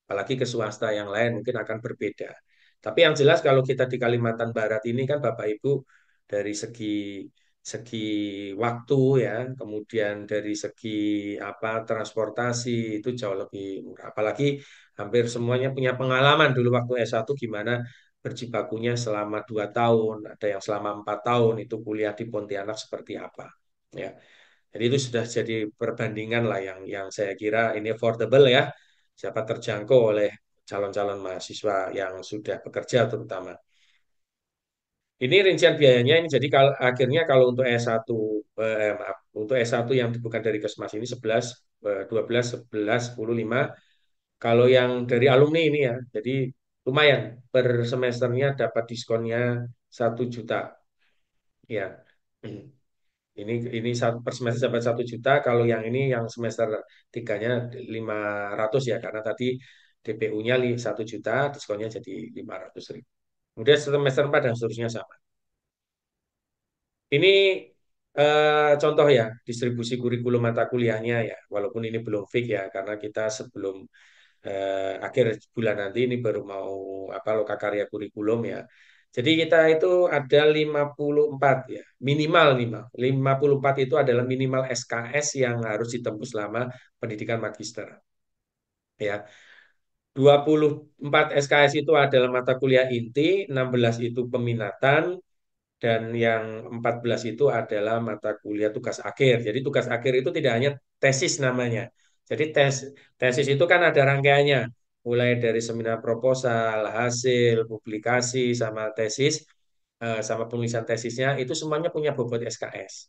apalagi ke swasta yang lain mungkin akan berbeda. Tapi yang jelas kalau kita di Kalimantan Barat ini kan Bapak Ibu dari segi segi waktu ya, kemudian dari segi apa transportasi itu jauh lebih murah. Apalagi hampir semuanya punya pengalaman dulu waktu S1 gimana berjibakunya selama 2 tahun, ada yang selama 4 tahun itu kuliah di Pontianak seperti apa. Ya, jadi itu sudah jadi perbandingan lah yang saya kira ini affordable ya, siapa terjangkau oleh calon-calon mahasiswa yang sudah bekerja terutama. Ini rincian biayanya ini jadi kalau akhirnya kalau untuk S1 maaf, untuk S1 yang bukan dari Kesmas ini 11 12 11 10 5 kalau yang dari alumni ini ya. Jadi lumayan per semesternya dapat diskonnya 1 juta ya. Ini satu per semester dapat 1 juta. Kalau yang ini yang semester tiganya 500 ya karena tadi DPU-nya 1 juta, diskonnya jadi 500.000. Kemudian semester 4 dan seterusnya sama. Ini contoh ya distribusi kurikulum mata kuliahnya ya, walaupun ini belum fix ya karena kita sebelum akhir bulan nanti ini baru mau apa lokakarya kurikulum ya. Jadi kita itu ada 54 ya, minimal 54 itu adalah minimal SKS yang harus ditempuh selama pendidikan magister. Ya, 24 SKS itu adalah mata kuliah inti, 16 itu peminatan, dan yang 14 itu adalah mata kuliah tugas akhir. Jadi tugas akhir itu tidak hanya tesis namanya. Jadi tesis itu kan ada rangkaiannya, mulai dari seminar proposal, hasil, publikasi, sama tesis, sama penulisan tesisnya, itu semuanya punya bobot SKS.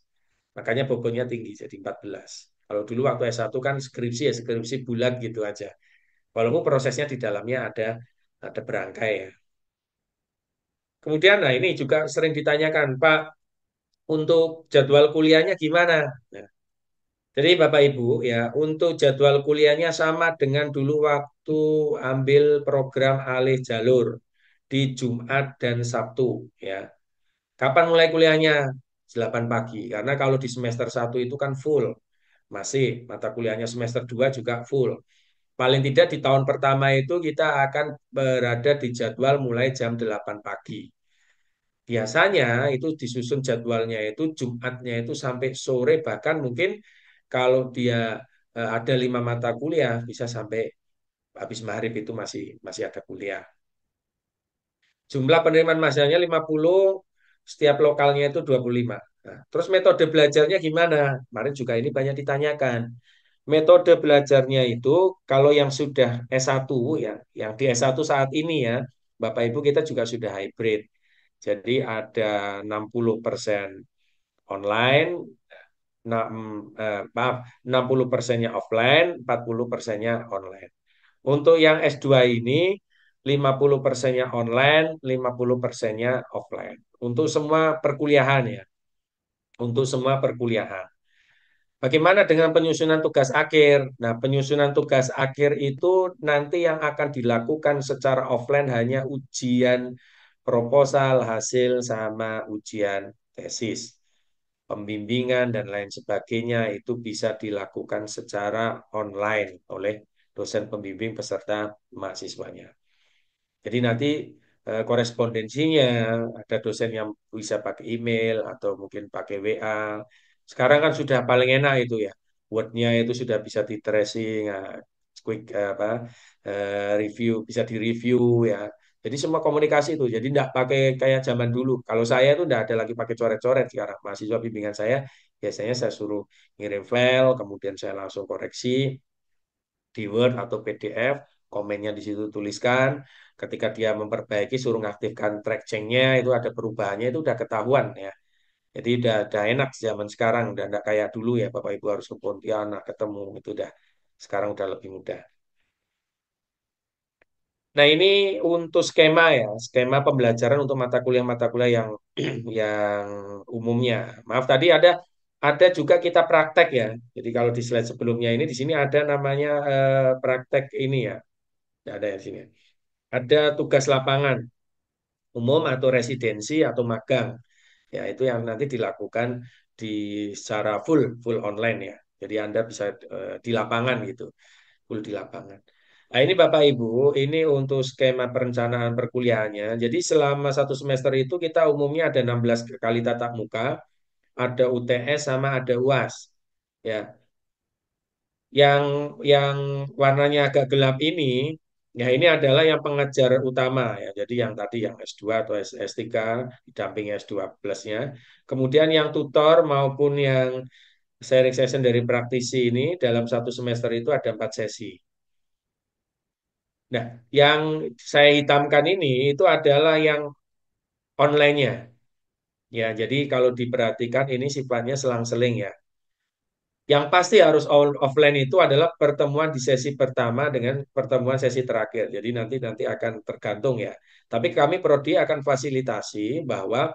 Makanya bobotnya tinggi, jadi 14. Kalau dulu waktu S1 kan skripsi ya, skripsi bulat gitu aja. Walaupun prosesnya di dalamnya ada berangkai ya. Kemudian, nah ini juga sering ditanyakan, Pak, untuk jadwal kuliahnya gimana? Nah, jadi Bapak Ibu ya, untuk jadwal kuliahnya sama dengan dulu waktu ambil program alih jalur di Jumat dan Sabtu ya. Kapan mulai kuliahnya? 8 pagi. Karena kalau di semester 1 itu kan full. Masih mata kuliahnya semester 2 juga full. Paling tidak di tahun pertama itu kita akan berada di jadwal mulai jam 8 pagi. Biasanya itu disusun jadwalnya itu Jumatnya itu sampai sore bahkan mungkin kalau dia ada 5 mata kuliah bisa sampai habis maghrib itu masih masih ada kuliah. Jumlah penerimaan mahasiswanya 50, setiap lokalnya itu 25. Nah, terus metode belajarnya gimana? Kemarin juga ini banyak ditanyakan. Metode belajarnya itu kalau yang sudah S1 ya, yang di S1 saat ini ya, Bapak Ibu kita juga sudah hybrid. Jadi ada 60% online, maaf, 60%-nya offline, 40%-nya online. Untuk yang S2 ini 50%-nya online, 50%-nya offline. Untuk semua perkuliahan ya, untuk semua perkuliahan. Bagaimana dengan penyusunan tugas akhir? Nah, penyusunan tugas akhir itu nanti yang akan dilakukan secara offline hanya ujian proposal, hasil, sama ujian tesis. Pembimbingan dan lain sebagainya itu bisa dilakukan secara online oleh dosen pembimbing beserta mahasiswanya. Jadi nanti korespondensinya ada dosen yang bisa pakai email atau mungkin pakai WA. Sekarang kan sudah paling enak itu ya. Word-nya itu sudah bisa di tracing, quick review, bisa di-review ya. Jadi semua komunikasi itu. Jadi tidak pakai kayak zaman dulu. Kalau saya itu tidak ada lagi pakai coret-coret sekarang. Mahasiswa bimbingan saya biasanya saya suruh ngirim file, kemudian saya langsung koreksi di Word atau PDF, komennya di situ tuliskan. Ketika dia memperbaiki, suruh ngaktifkan track change-nya, itu ada perubahannya, itu udah ketahuan ya. Jadi udah enak zaman sekarang, udah enggak kayak dulu ya, Bapak Ibu harus ke Pontianak ketemu, itu udah sekarang udah lebih mudah. Nah, ini untuk skema ya, skema pembelajaran untuk mata kuliah yang yang umumnya. Maaf tadi ada juga kita praktek ya. Jadi kalau di slide sebelumnya ini di sini ada namanya praktek ini ya. Tidak ada ya di sini. Ada tugas lapangan umum atau residensi atau magang. Ya, itu yang nanti dilakukan di secara full online ya. Jadi Anda bisa di lapangan gitu, full di lapangan. Nah, ini Bapak Ibu, ini untuk skema perencanaan perkuliahannya. Jadi selama satu semester itu kita umumnya ada 16 kali tatap muka, ada UTS sama ada UAS. Ya, yang yang warnanya agak gelap ini, ya ini adalah yang pengajar utama ya. Jadi yang tadi yang S2 atau S3 didampingi S2 plusnya. Kemudian yang tutor maupun yang sharing session dari praktisi ini dalam satu semester itu ada 4 sesi. Nah, yang saya hitamkan ini itu adalah yang online-nya. Ya, jadi kalau diperhatikan ini sifatnya selang-seling ya. Yang pasti harus offline itu adalah pertemuan di sesi pertama dengan pertemuan sesi terakhir. Jadi nanti nanti akan tergantung ya. Tapi kami prodi akan fasilitasi bahwa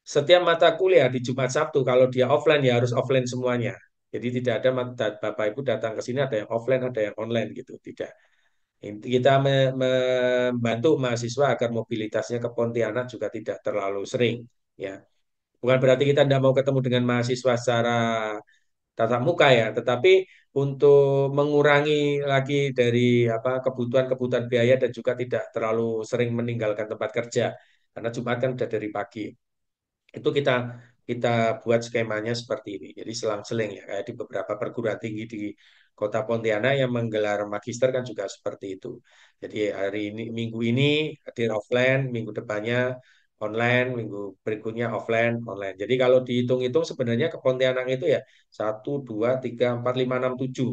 setiap mata kuliah di Jumat Sabtu kalau dia offline ya harus offline semuanya. Jadi tidak ada Bapak Ibu datang ke sini ada yang offline ada yang online gitu. Tidak. Kita membantu mahasiswa agar mobilitasnya ke Pontianak juga tidak terlalu sering ya. Bukan berarti kita tidak mau ketemu dengan mahasiswa secara tatap muka ya, tetapi untuk mengurangi lagi dari apa kebutuhan-kebutuhan biaya dan juga tidak terlalu sering meninggalkan tempat kerja karena Jumat kan udah dari pagi. Itu kita buat skemanya seperti ini. Jadi selang-seling ya kayak di beberapa perguruan tinggi di Kota Pontianak yang menggelar magister kan juga seperti itu. Jadi hari ini minggu ini hadir offline, minggu depannya online, minggu berikutnya offline, online. Jadi kalau dihitung-hitung sebenarnya ke Pontianak itu ya 1, 2, 3, 4, 5, 6, 7.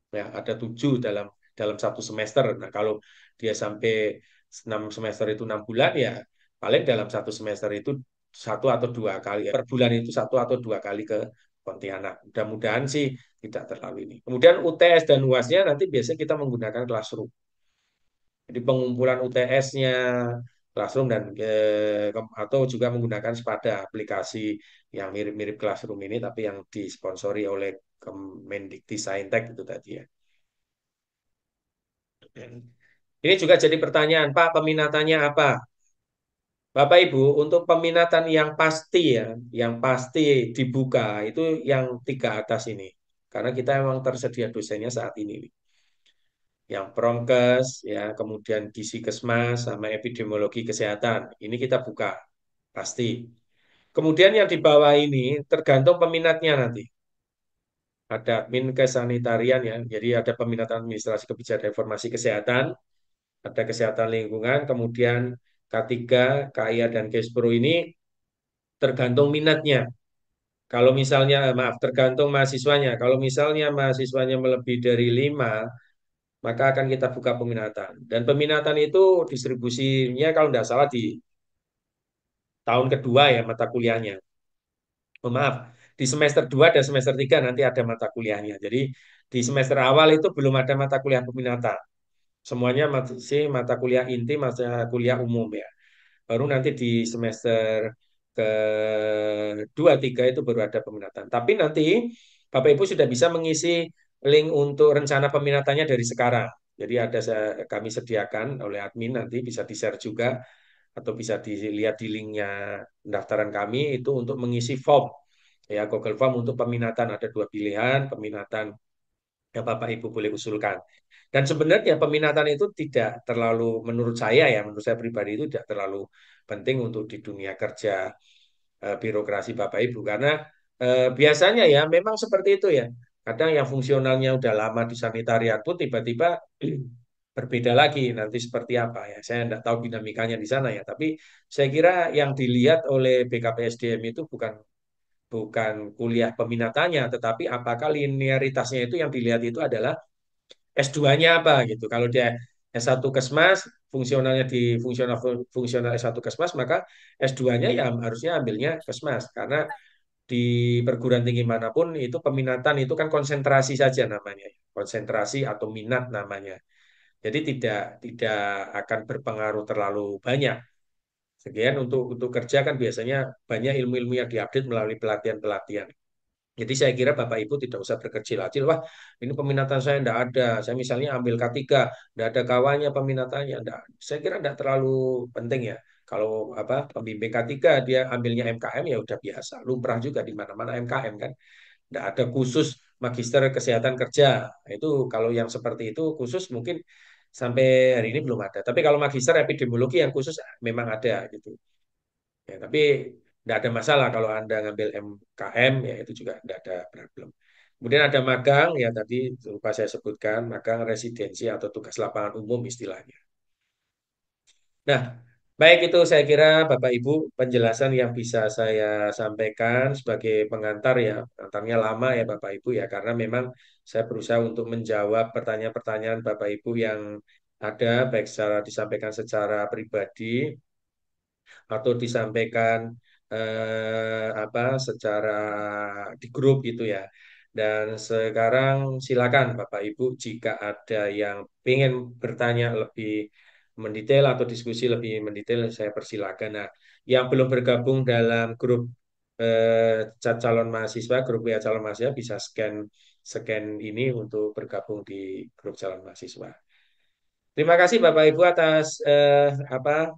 Ya, ada 7 dalam satu semester. Nah, kalau dia sampai 6 semester itu 6 bulan, ya paling dalam satu semester itu 1 atau 2 kali. Per bulan itu 1 atau 2 kali ke Pontianak. Mudah-mudahan sih tidak terlalu ini. Kemudian UTS dan UASnya nanti biasanya kita menggunakan Classroom. Jadi pengumpulan UTS-nya, Classroom dan atau juga menggunakan pada aplikasi yang mirip-mirip Classroom ini, tapi yang disponsori oleh Kemendikti Saintek itu tadi ya. Ini juga jadi pertanyaan, Pak, peminatannya apa? Bapak Ibu, untuk peminatan yang pasti ya, yang pasti dibuka itu yang 3 atas ini. Karena kita memang tersedia dosennya saat ini. Yang Promkes, ya, kemudian Gizi Kesmas, sama epidemiologi kesehatan. Ini kita buka, pasti. Kemudian yang di bawah ini tergantung peminatnya nanti. Ada admin kesanitarian ya, jadi ada peminatan administrasi kebijakan informasi kesehatan, ada kesehatan lingkungan, kemudian K3, KIA, dan Kespro ini tergantung minatnya. Kalau misalnya, maaf, tergantung mahasiswanya. Kalau misalnya mahasiswanya melebihi dari 5, maka akan kita buka peminatan. Dan peminatan itu distribusinya kalau tidak salah di tahun kedua ya mata kuliahnya. Oh, maaf, di semester 2 dan semester 3 nanti ada mata kuliahnya. Jadi di semester awal itu belum ada mata kuliah peminatan. Semuanya masih mata kuliah inti, mata kuliah umum ya. Baru nanti di semester kedua, tiga itu baru ada peminatan. Tapi nanti Bapak Ibu sudah bisa mengisi link untuk rencana peminatannya dari sekarang. Jadi ada kami sediakan oleh admin nanti bisa di-share juga atau bisa dilihat di linknya pendaftaran kami itu untuk mengisi form ya Google Form untuk peminatan ada dua pilihan peminatan yang Bapak Ibu boleh usulkan. Dan sebenarnya peminatan itu tidak terlalu, menurut saya ya, menurut saya pribadi itu tidak terlalu penting untuk di dunia kerja birokrasi Bapak Ibu. Karena biasanya ya memang seperti itu ya. Kadang yang fungsionalnya udah lama di sanitariat pun tiba-tiba berbeda lagi nanti seperti apa ya. Saya tidak tahu dinamikanya di sana ya. Tapi saya kira yang dilihat oleh BKPSDM itu bukan bukan kuliah peminatannya, tetapi apakah linearitasnya itu yang dilihat itu adalah S2-nya apa gitu. Kalau dia S1 Kesmas, fungsionalnya di fungsional fungsional S1 Kesmas, maka S2-nya ya harusnya ambilnya Kesmas. Karena di perguruan tinggi manapun itu peminatan itu kan konsentrasi saja namanya. Konsentrasi atau minat namanya. Jadi tidak akan berpengaruh terlalu banyak. Sekian untuk kerja kan biasanya banyak ilmu-ilmu yang diupdate melalui pelatihan-pelatihan. Jadi saya kira Bapak Ibu tidak usah berkecil-hati. Wah, ini peminatan saya tidak ada. Saya misalnya ambil K3, tidak ada kawannya peminatannya. Tidak. Saya kira tidak terlalu penting ya. Kalau apa pembimbing K3 dia ambilnya MKM ya udah biasa. Lumrah juga di mana-mana MKM kan. Tidak ada khusus Magister Kesehatan Kerja. Itu kalau yang seperti itu khusus mungkin sampai hari ini belum ada. Tapi kalau Magister Epidemiologi yang khusus memang ada gitu. Ya, tapi tidak ada masalah kalau Anda ngambil MKM, ya itu juga tidak ada problem. Kemudian ada magang, ya tadi lupa saya sebutkan, magang residensi atau tugas lapangan umum istilahnya. Nah, baik itu saya kira Bapak Ibu penjelasan yang bisa saya sampaikan sebagai pengantar ya. Pengantarnya lama ya Bapak Ibu ya, karena memang saya berusaha untuk menjawab pertanyaan-pertanyaan Bapak Ibu yang ada, baik secara disampaikan secara pribadi atau disampaikan apa secara di grup gitu ya. Dan sekarang silakan Bapak Ibu jika ada yang ingin bertanya lebih mendetail atau diskusi lebih mendetail saya persilakan. Nah, yang belum bergabung dalam grup calon mahasiswa, grup ya calon mahasiswa bisa scan scan ini untuk bergabung di grup calon mahasiswa. Terima kasih Bapak Ibu atas apa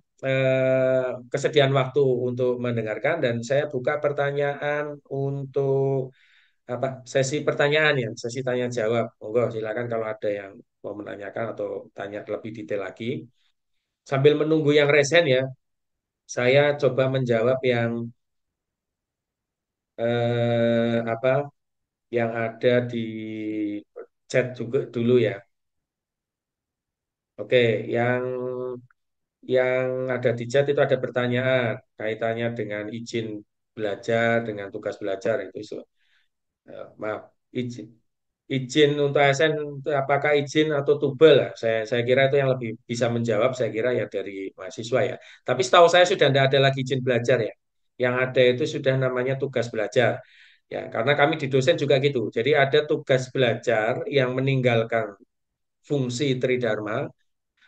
kesediaan waktu untuk mendengarkan dan saya buka pertanyaan untuk apa sesi pertanyaan ya, sesi tanya jawab. Monggo silakan kalau ada yang mau menanyakan atau tanya lebih detail lagi. Sambil menunggu yang resen ya, saya coba menjawab yang apa yang ada di chat juga dulu ya. Oke, yang ada di chat itu ada pertanyaan kaitannya dengan izin belajar, dengan tugas belajar itu. Maaf, izin, izin untuk ASN itu apakah izin atau tubel? Saya kira itu yang lebih bisa menjawab. Saya kira ya dari mahasiswa ya. Tapi setahu saya sudah tidak ada lagi izin belajar ya. Yang ada itu sudah namanya tugas belajar. Ya, karena kami di dosen juga gitu. Jadi ada tugas belajar yang meninggalkan fungsi Tridharma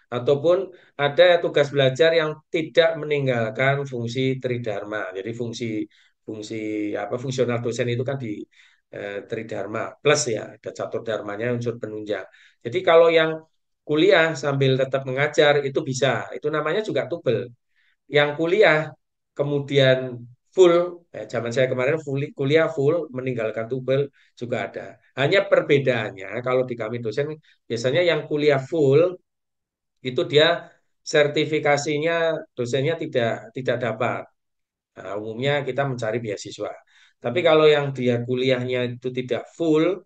ataupun ada tugas belajar yang tidak meninggalkan fungsi tridharma. Jadi fungsi fungsi apa fungsional dosen itu kan di tridharma plus ya ada catur dharmanya unsur penunjang. Jadi kalau yang kuliah sambil tetap mengajar itu bisa. Itu namanya juga tubel. Yang kuliah kemudian full zaman saya kemarin kuliah full meninggalkan tubel juga ada. Hanya perbedaannya kalau di kami dosen biasanya yang kuliah full itu dia sertifikasinya dosennya tidak dapat. Nah, umumnya kita mencari beasiswa. Tapi kalau yang dia kuliahnya itu tidak full,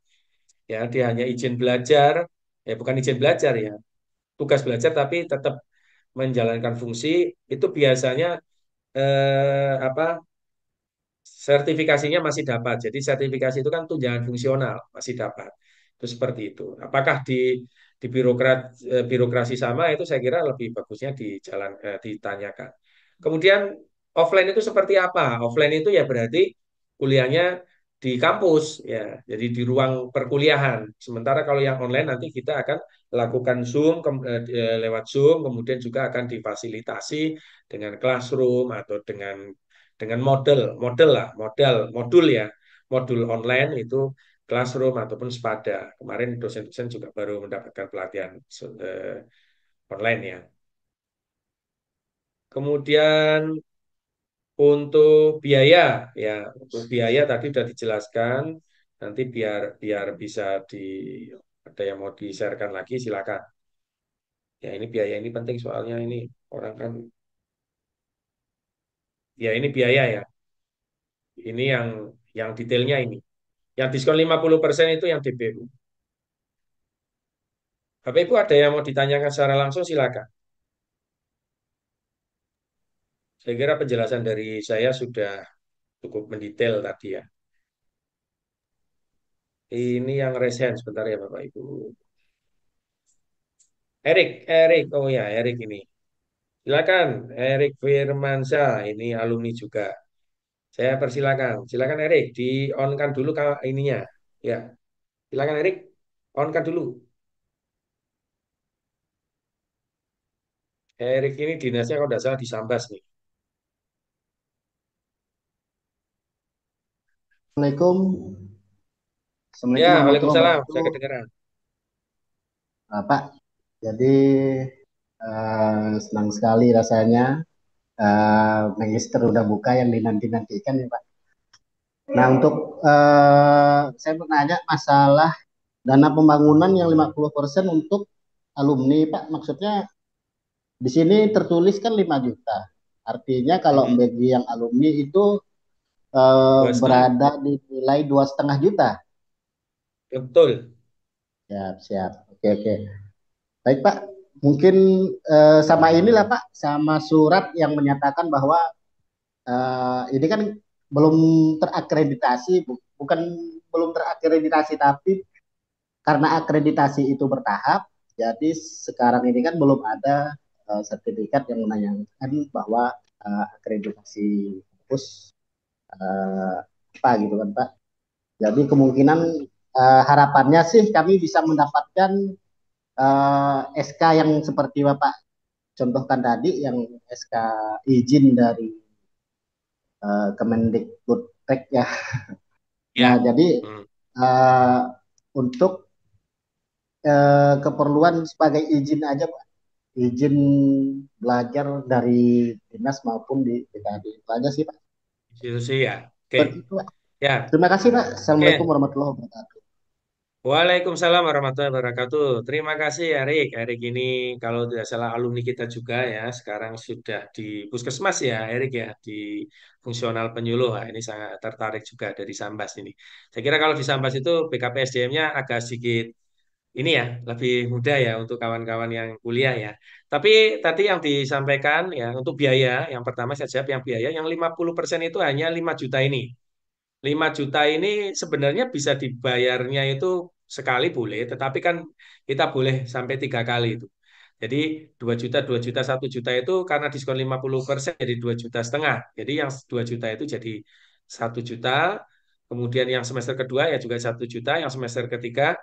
ya dia hanya izin belajar, ya bukan izin belajar ya, tugas belajar tapi tetap menjalankan fungsi, itu biasanya apa sertifikasinya masih dapat. Jadi sertifikasi itu kan tunjangan fungsional masih dapat. Itu seperti itu. Apakah di birokrasi sama itu saya kira lebih bagusnya ditanyakan. Kemudian offline itu seperti apa? Offline itu ya berarti kuliahnya di kampus ya, jadi di ruang perkuliahan. Sementara kalau yang online nanti kita akan lakukan Zoom lewat Zoom, kemudian juga akan difasilitasi dengan classroom atau dengan model model lah, modul ya, modul online itu classroom ataupun sepada. Kemarin dosen-dosen juga baru mendapatkan pelatihan online ya. Kemudian untuk biaya, ya, untuk biaya tadi sudah dijelaskan. Nanti biar biar bisa di ada yang mau di-sharekan lagi, silakan. Ya, ini biaya ini penting soalnya ini orang kan, ya ini biaya ya. Ini yang detailnya ini. Yang diskon 50% itu yang DPU. Bapak Ibu ada yang mau ditanyakan secara langsung, silakan. Saya kira penjelasan dari saya sudah cukup mendetail tadi ya. Ini yang resen sebentar ya Bapak Ibu. Erik, oh ya Erik ini. Silakan, Erik Firmansyah, ini alumni juga. Saya persilakan. Silakan Erik, di-on-kan dulu ininya. Ya, silakan Erik, on-kan dulu. Erik ini dinasnya kalau tidak salah di Sambas nih. Assalamualaikum. Ya, Assalamualaikum warahmatullahi Waalaikumsalam. Saya wabarakatuh. kedengaran. Pak, jadi senang sekali rasanya Magister udah buka yang dinanti-nantikan ya Pak. Nah untuk saya bertanya masalah dana pembangunan yang 50% untuk alumni Pak. Maksudnya di sini tertulis kan 5 juta. Artinya kalau Mm-mm. bagi yang alumni itu 2,5. berada di nilai 2,5 juta. Betul. Siap, siap. Oke, oke. Baik Pak, mungkin sama inilah Pak, sama surat yang menyatakan bahwa ini kan belum terakreditasi, bukan belum terakreditasi, tapi karena akreditasi itu bertahap, jadi sekarang ini kan belum ada sertifikat yang menanyakan bahwa akreditasi kampus eh, apa gitu kan Pak. Jadi kemungkinan harapannya sih kami bisa mendapatkan SK yang seperti Bapak contohkan tadi yang SK izin dari Kemendikbudristek ya. Nah, Ya. jadi Hmm. uh, untuk keperluan sebagai izin aja, Pak. Izin belajar dari dinas maupun di PKD. Itu aja sih, Pak. Itu sih ya. Oke. Seperti itu, Pak. Ya. Terima kasih, Pak. Assalamualaikum Oke. warahmatullahi wabarakatuh. Waalaikumsalam warahmatullahi wabarakatuh. Terima kasih Erik. Erik ini kalau tidak salah alumni kita juga ya. Sekarang sudah di Puskesmas ya Erik ya. Di fungsional penyuluh. Nah, ini sangat tertarik juga dari Sambas ini. Saya kira kalau di Sambas itu BKP SDM-nya agak sedikit ini ya. Lebih mudah ya untuk kawan-kawan yang kuliah ya. Tapi tadi yang disampaikan ya untuk biaya. Yang pertama saya jawab yang biaya. Yang 50% itu hanya 5 juta ini. 5 juta ini sebenarnya bisa dibayarnya itu sekali boleh, tetapi kan kita boleh sampai 3 kali itu. Jadi 2 juta, 2 juta, 1 juta itu karena diskon 50% jadi 2,5 juta. Jadi yang 2 juta itu jadi 1 juta. Kemudian yang semester kedua ya juga 1 juta. Yang semester ketiga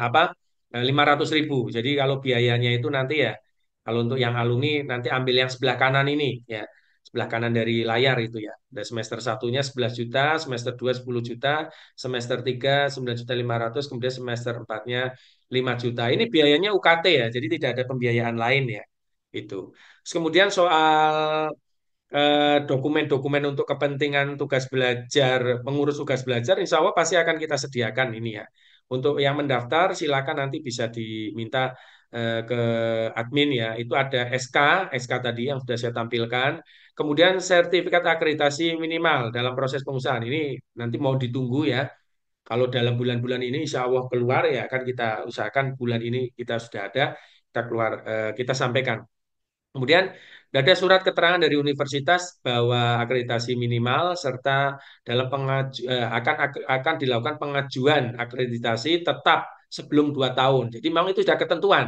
apa 500.000. Jadi kalau biayanya itu nanti ya, kalau untuk yang alumni nanti ambil yang sebelah kanan ini ya, sebelah kanan dari layar itu ya. Dan semester satunya 11 juta, semester 2 10 juta, semester 3 9,5 juta, kemudian semester empatnya 5 juta. Ini biayanya UKT ya, jadi tidak ada pembiayaan lain ya. Itu. Terus kemudian soal dokumen-dokumen untuk kepentingan tugas belajar, pengurus tugas belajar, insya Allah pasti akan kita sediakan ini ya. Untuk yang mendaftar, silakan nanti bisa diminta ke admin ya. Itu ada SK tadi yang sudah saya tampilkan. Kemudian sertifikat akreditasi minimal dalam proses pengusahaan ini nanti mau ditunggu ya. Kalau dalam bulan-bulan ini insya Allah keluar ya kan kita usahakan bulan ini kita sudah ada, kita keluar, kita sampaikan. Kemudian ada surat keterangan dari universitas bahwa akreditasi minimal serta dalam akan dilakukan pengajuan akreditasi tetap sebelum 2 tahun. Jadi memang itu sudah ketentuan.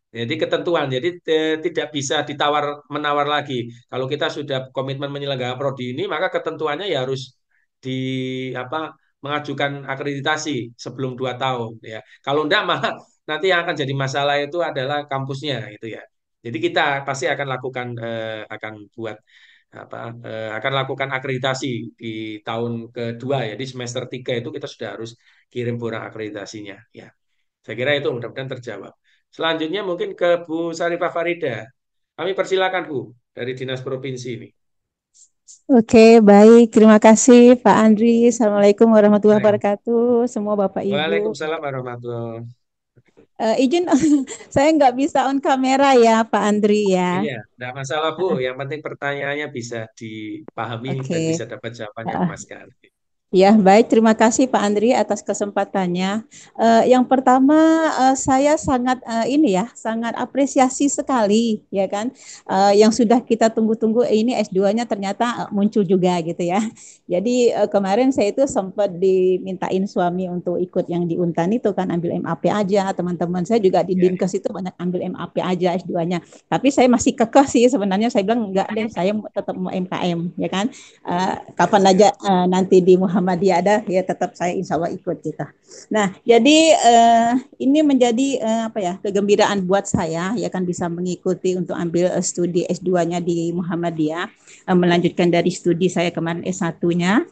Jadi ketentuan, jadi tidak bisa ditawar menawar lagi. Kalau kita sudah komitmen menyelenggarakan prodi ini, maka ketentuannya ya harus di apa mengajukan akreditasi sebelum 2 tahun ya. Kalau enggak malah nanti yang akan jadi masalah itu adalah kampusnya itu ya. Jadi kita pasti akan lakukan akan buat apa akan lakukan akreditasi di tahun kedua ya di semester 3 itu kita sudah harus kirim borang akreditasinya ya. Saya kira itu mudah-mudahan terjawab. Selanjutnya mungkin ke Bu Sarifah Farida. Kami persilakan Bu dari Dinas Provinsi ini. Oke, baik. Terima kasih Pak Andri. Assalamualaikum warahmatullahi Baik. wabarakatuh. Semua Bapak Ibu. Waalaikumsalam warahmatullahi wabarakatuh. Izin, saya nggak bisa on kamera ya Pak Andri ya. Iya, tidak masalah Bu. Yang penting pertanyaannya bisa dipahami dan Oke. bisa dapat jawaban yang pas sekali. Ya, baik. Terima kasih Pak Andri atas kesempatannya. Yang pertama, saya sangat ini ya, sangat apresiasi sekali, ya kan, yang sudah kita tunggu-tunggu. Ini S2-nya ternyata muncul juga gitu ya. Jadi kemarin saya itu sempat dimintain suami untuk ikut yang di Untan itu kan, ambil MAP aja. Teman-teman saya juga di Ya, Dinkes itu banyak ambil MAP aja S2-nya. Tapi saya masih kekeh sih sebenarnya. Saya bilang enggak deh, saya tetap mau MKM, ya kan. Kapan siap. aja nanti di Muhammadiyah ada ya tetap saya insya Allah ikut gitu. Nah jadi ini menjadi apa ya kegembiraan buat saya ya kan bisa mengikuti untuk ambil studi S2-nya di Muhammadiyah, melanjutkan dari studi saya kemarin S1-nya.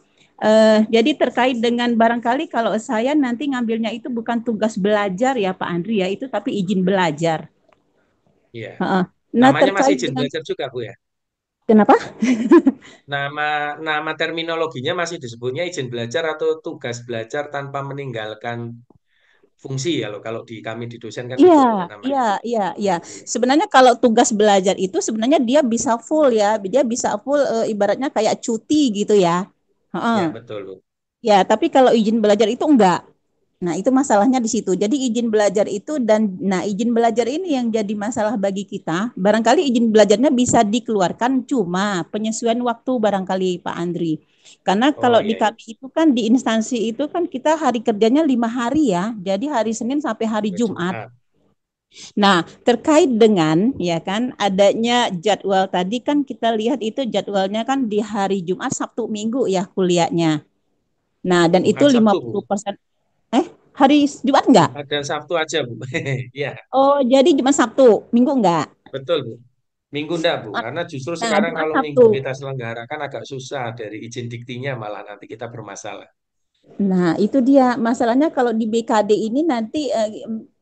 Jadi terkait dengan barangkali kalau saya nanti ngambilnya itu bukan tugas belajar ya Pak Andri ya itu tapi izin belajar. Iya. Nah Namanya masih terkait izin dengan belajar juga Bu ya. kenapa? Nama nama terminologinya masih disebutnya izin belajar atau tugas belajar tanpa meninggalkan fungsi ya loh. Kalau di kami di dosen kan Iya, begitu iya, namanya. iya, iya. Sebenarnya kalau tugas belajar itu sebenarnya dia bisa full ya, dia bisa full ibaratnya kayak cuti gitu ya. Heeh. Ya betul Bu. Ya, tapi kalau izin belajar itu enggak. Nah, itu masalahnya di situ. Jadi izin belajar itu dan nah izin belajar ini yang jadi masalah bagi kita. Barangkali izin belajarnya bisa dikeluarkan cuma penyesuaian waktu barangkali Pak Andri. Karena Oh kalau di iya, iya. kami itu kan di instansi itu kan kita hari kerjanya 5 hari ya. Jadi hari Senin sampai hari Hari Jumat. Jumat. Nah, terkait dengan ya kan adanya jadwal tadi kan kita lihat itu jadwalnya kan di hari Jumat, Sabtu, Minggu ya kuliahnya. Nah, dan itu Bukan lima Sabtu Bu. puluh persen hari Jumat enggak? Ada Sabtu aja Bu. Iya. Oh, jadi Jumat Sabtu, Minggu enggak? Betul, Bu. Minggu enggak, Bu. Karena justru Nah, sekarang Jumat kalau minggu Sabtu. kita selenggarakan agak susah dari izin diktinya malah nanti kita bermasalah. Nah, itu dia masalahnya kalau di BKD ini nanti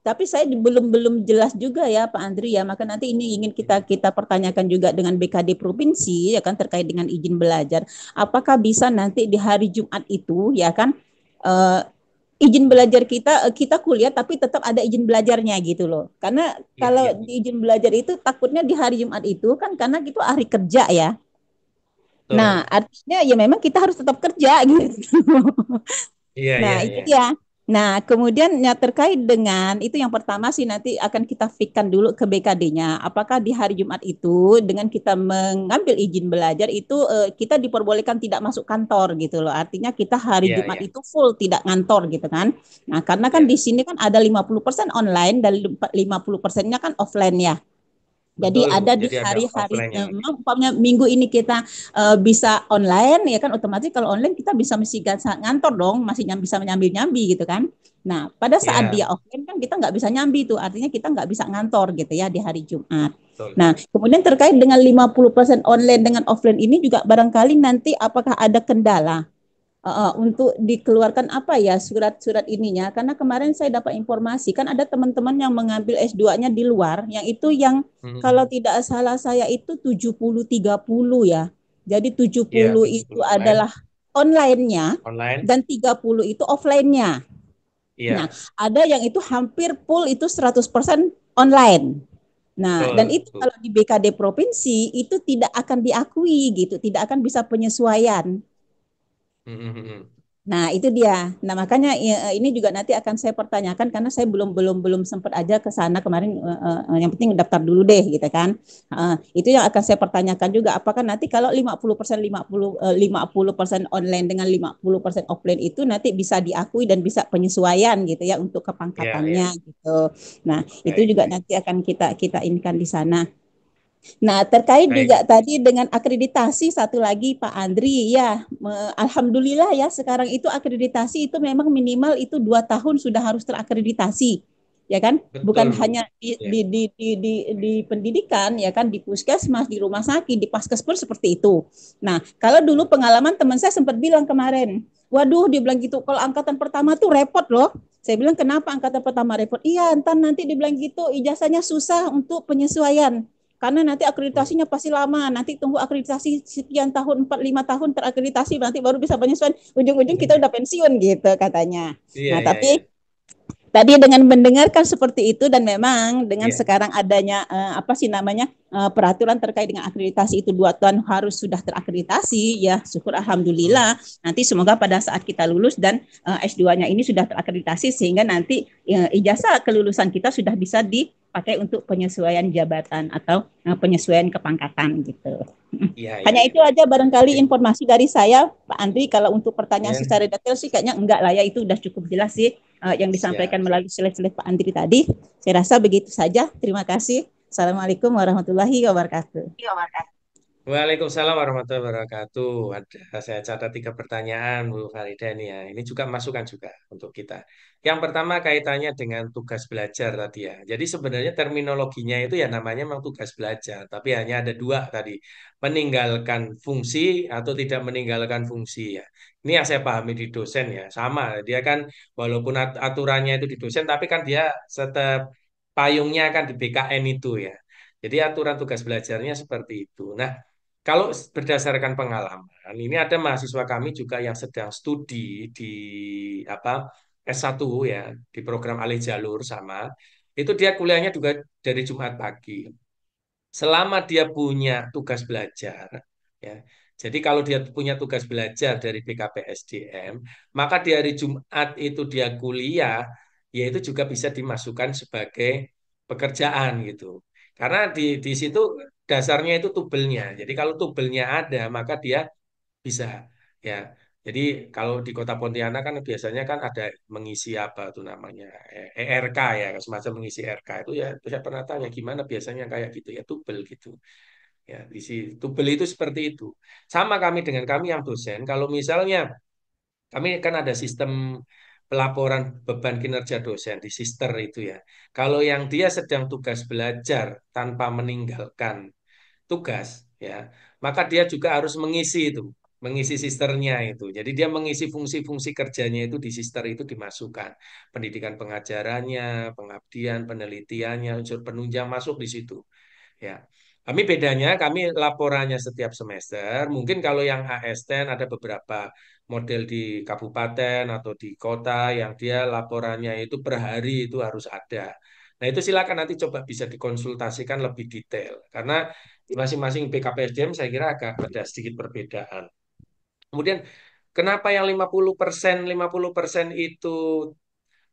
tapi saya belum belum jelas juga ya Pak Andri ya. Maka nanti ini ingin kita kita pertanyakan juga dengan BKD provinsi ya kan terkait dengan izin belajar. Apakah bisa nanti di hari Jumat itu ya kan eh, izin belajar kita kita kuliah tapi tetap ada izin belajarnya gitu loh. Karena Iya, kalau iya, Bu. di izin belajar itu takutnya di hari Jumat itu kan karena itu hari kerja ya. Nah, Betul. artinya ya memang kita harus tetap kerja gitu. Iya, iya, Nah, itu iya. dia. Nah, kemudian ya, terkait dengan itu yang pertama sih nanti akan kita fikkan dulu ke BKD-nya. Apakah di hari Jumat itu dengan kita mengambil izin belajar itu kita diperbolehkan tidak masuk kantor gitu loh. Artinya kita hari Iya, Jumat iya. itu full tidak ngantor gitu kan. Nah, karena kan di Iya. sini kan ada 50% online dan 50%-nya kan offline ya. Jadi Betul, Bu. ada di Jadi ada hari-hari offline-nya lagi. umpamanya minggu ini kita bisa online ya kan otomatis kalau online kita bisa mesti ngantor dong masih bisa nyambi-nyambi gitu kan. Nah pada saat Iya, dia offline kan kita nggak bisa nyambi tuh artinya kita nggak bisa ngantor gitu ya di hari Jumat. betul. Nah kemudian terkait dengan 50% online dengan offline ini juga barangkali nanti apakah ada kendala untuk dikeluarkan apa ya surat-surat ininya karena kemarin saya dapat informasi kan ada teman-teman yang mengambil S2-nya di luar yang itu yang kalau Mhm. tidak salah saya itu 70-30 ya. Jadi tujuh Iya, puluh itu 70 online, adalah online-nya online. dan 30 itu offline-nya. Nah, Iya, ada yang itu hampir full itu 100% online. Nah, dan betul, itu Bu. kalau di BKD provinsi itu tidak akan diakui gitu, tidak akan bisa penyesuaian. Mhm, mhm. Nah, itu dia. Nah, makanya ini juga nanti akan saya pertanyakan karena saya belum belum belum sempat aja ke sana kemarin yang penting daftar dulu deh gitu kan. Itu yang akan saya pertanyakan juga apakah nanti kalau 50% 50% online dengan 50% offline itu nanti bisa diakui dan bisa penyesuaian gitu ya untuk Iya, iya. kepangkatannya gitu. Nah, itu Baik, juga baik. nanti akan kita kita inkan di sana. Nah, terkait Baik, juga tadi dengan akreditasi satu lagi Pak Andri, ya, alhamdulillah ya sekarang itu akreditasi itu memang minimal itu 2 tahun sudah harus terakreditasi, ya kan? betul Bukan Bu. hanya Ya, di pendidikan, ya kan, di puskesmas, di rumah sakit, di paskes pun seperti itu. Nah, kalau dulu pengalaman teman saya sempat bilang kemarin, waduh, dia bilang gitu, kalau angkatan pertama tuh repot loh. Saya bilang kenapa angkatan pertama repot? Iya, entar nanti dibilang gitu ijazahnya susah untuk penyesuaian karena nanti hmm. akreditasinya pasti lama. Nanti tunggu akreditasi sekian tahun, 4-5 tahun terakreditasi, nanti baru bisa penyesuaian. Ujung-ujung kita udah pensiun gitu katanya. Iya, Nah, iya, iya. tapi tadi dengan mendengarkan seperti itu dan memang dengan Iya, sekarang adanya apa sih namanya peraturan terkait dengan akreditasi itu 2 tahun harus sudah terakreditasi, ya syukur hmm. alhamdulillah. Nanti semoga pada saat kita lulus dan S2-nya ini sudah terakreditasi sehingga nanti ijazah kelulusan kita sudah bisa dipakai untuk penyesuaian jabatan atau penyesuaian kepangkatan gitu. Iya, iya, Hanya iya. itu aja barangkali Oke. informasi dari saya, Pak Andri. Kalau untuk pertanyaan Ya, secara detail sih kayaknya enggak lah ya, itu udah cukup jelas sih yang siap. disampaikan melalui slide-slide Pak Andri tadi. Saya rasa begitu saja. Terima kasih. Assalamualaikum warahmatullahi wabarakatuh. Waalaikumsalam warahmatullahi wabarakatuh. Saya catat 3 pertanyaan, Bu Farida ini ya. Ini juga masukan juga untuk kita. Yang pertama kaitannya dengan tugas belajar tadi ya. Jadi sebenarnya terminologinya itu ya namanya memang tugas belajar, tapi hanya ada dua tadi, meninggalkan fungsi atau tidak meninggalkan fungsi ya. Ini yang saya pahami di dosen ya. Sama, dia kan walaupun aturannya itu di dosen, tapi kan dia tetap payungnya kan di BKN itu ya. Jadi aturan tugas belajarnya seperti itu. Nah, kalau berdasarkan pengalaman, ini ada mahasiswa kami juga yang sedang studi di apa S1 ya, di program alih jalur sama. Itu dia kuliahnya juga dari Jumat pagi. Selama dia punya tugas belajar, ya. Jadi kalau dia punya tugas belajar dari BKPSDM, maka di hari Jumat itu dia kuliah, yaitu juga bisa dimasukkan sebagai pekerjaan gitu. Karena di situ dasarnya itu tubelnya. Jadi kalau tubelnya ada, maka dia bisa ya. Jadi kalau di Kota Pontianak kan biasanya kan ada mengisi apa tuh namanya ERK ya, semacam mengisi RK itu ya. Saya pernah tanya gimana biasanya kayak gitu ya tubel gitu. Ya, di tubel itu seperti itu. Sama kami dengan kami yang dosen, kalau misalnya kami kan ada sistem pelaporan beban kinerja dosen di Sister itu ya. Kalau yang dia sedang tugas belajar tanpa meninggalkan tugas ya, maka dia juga harus mengisi itu, mengisi sisternya itu. Jadi dia mengisi fungsi-fungsi kerjanya itu di sister itu dimasukkan. Pendidikan pengajarannya, pengabdian, penelitiannya, unsur penunjang masuk di situ. Ya. Kami bedanya, kami laporannya setiap semester. Mungkin kalau yang ASN ada beberapa model di kabupaten atau di kota yang dia laporannya itu per hari itu harus ada. Nah, itu silakan nanti coba bisa dikonsultasikan lebih detail. Karena di masing-masing BKPSDM saya kira agak ada sedikit perbedaan. Kemudian kenapa yang 50% itu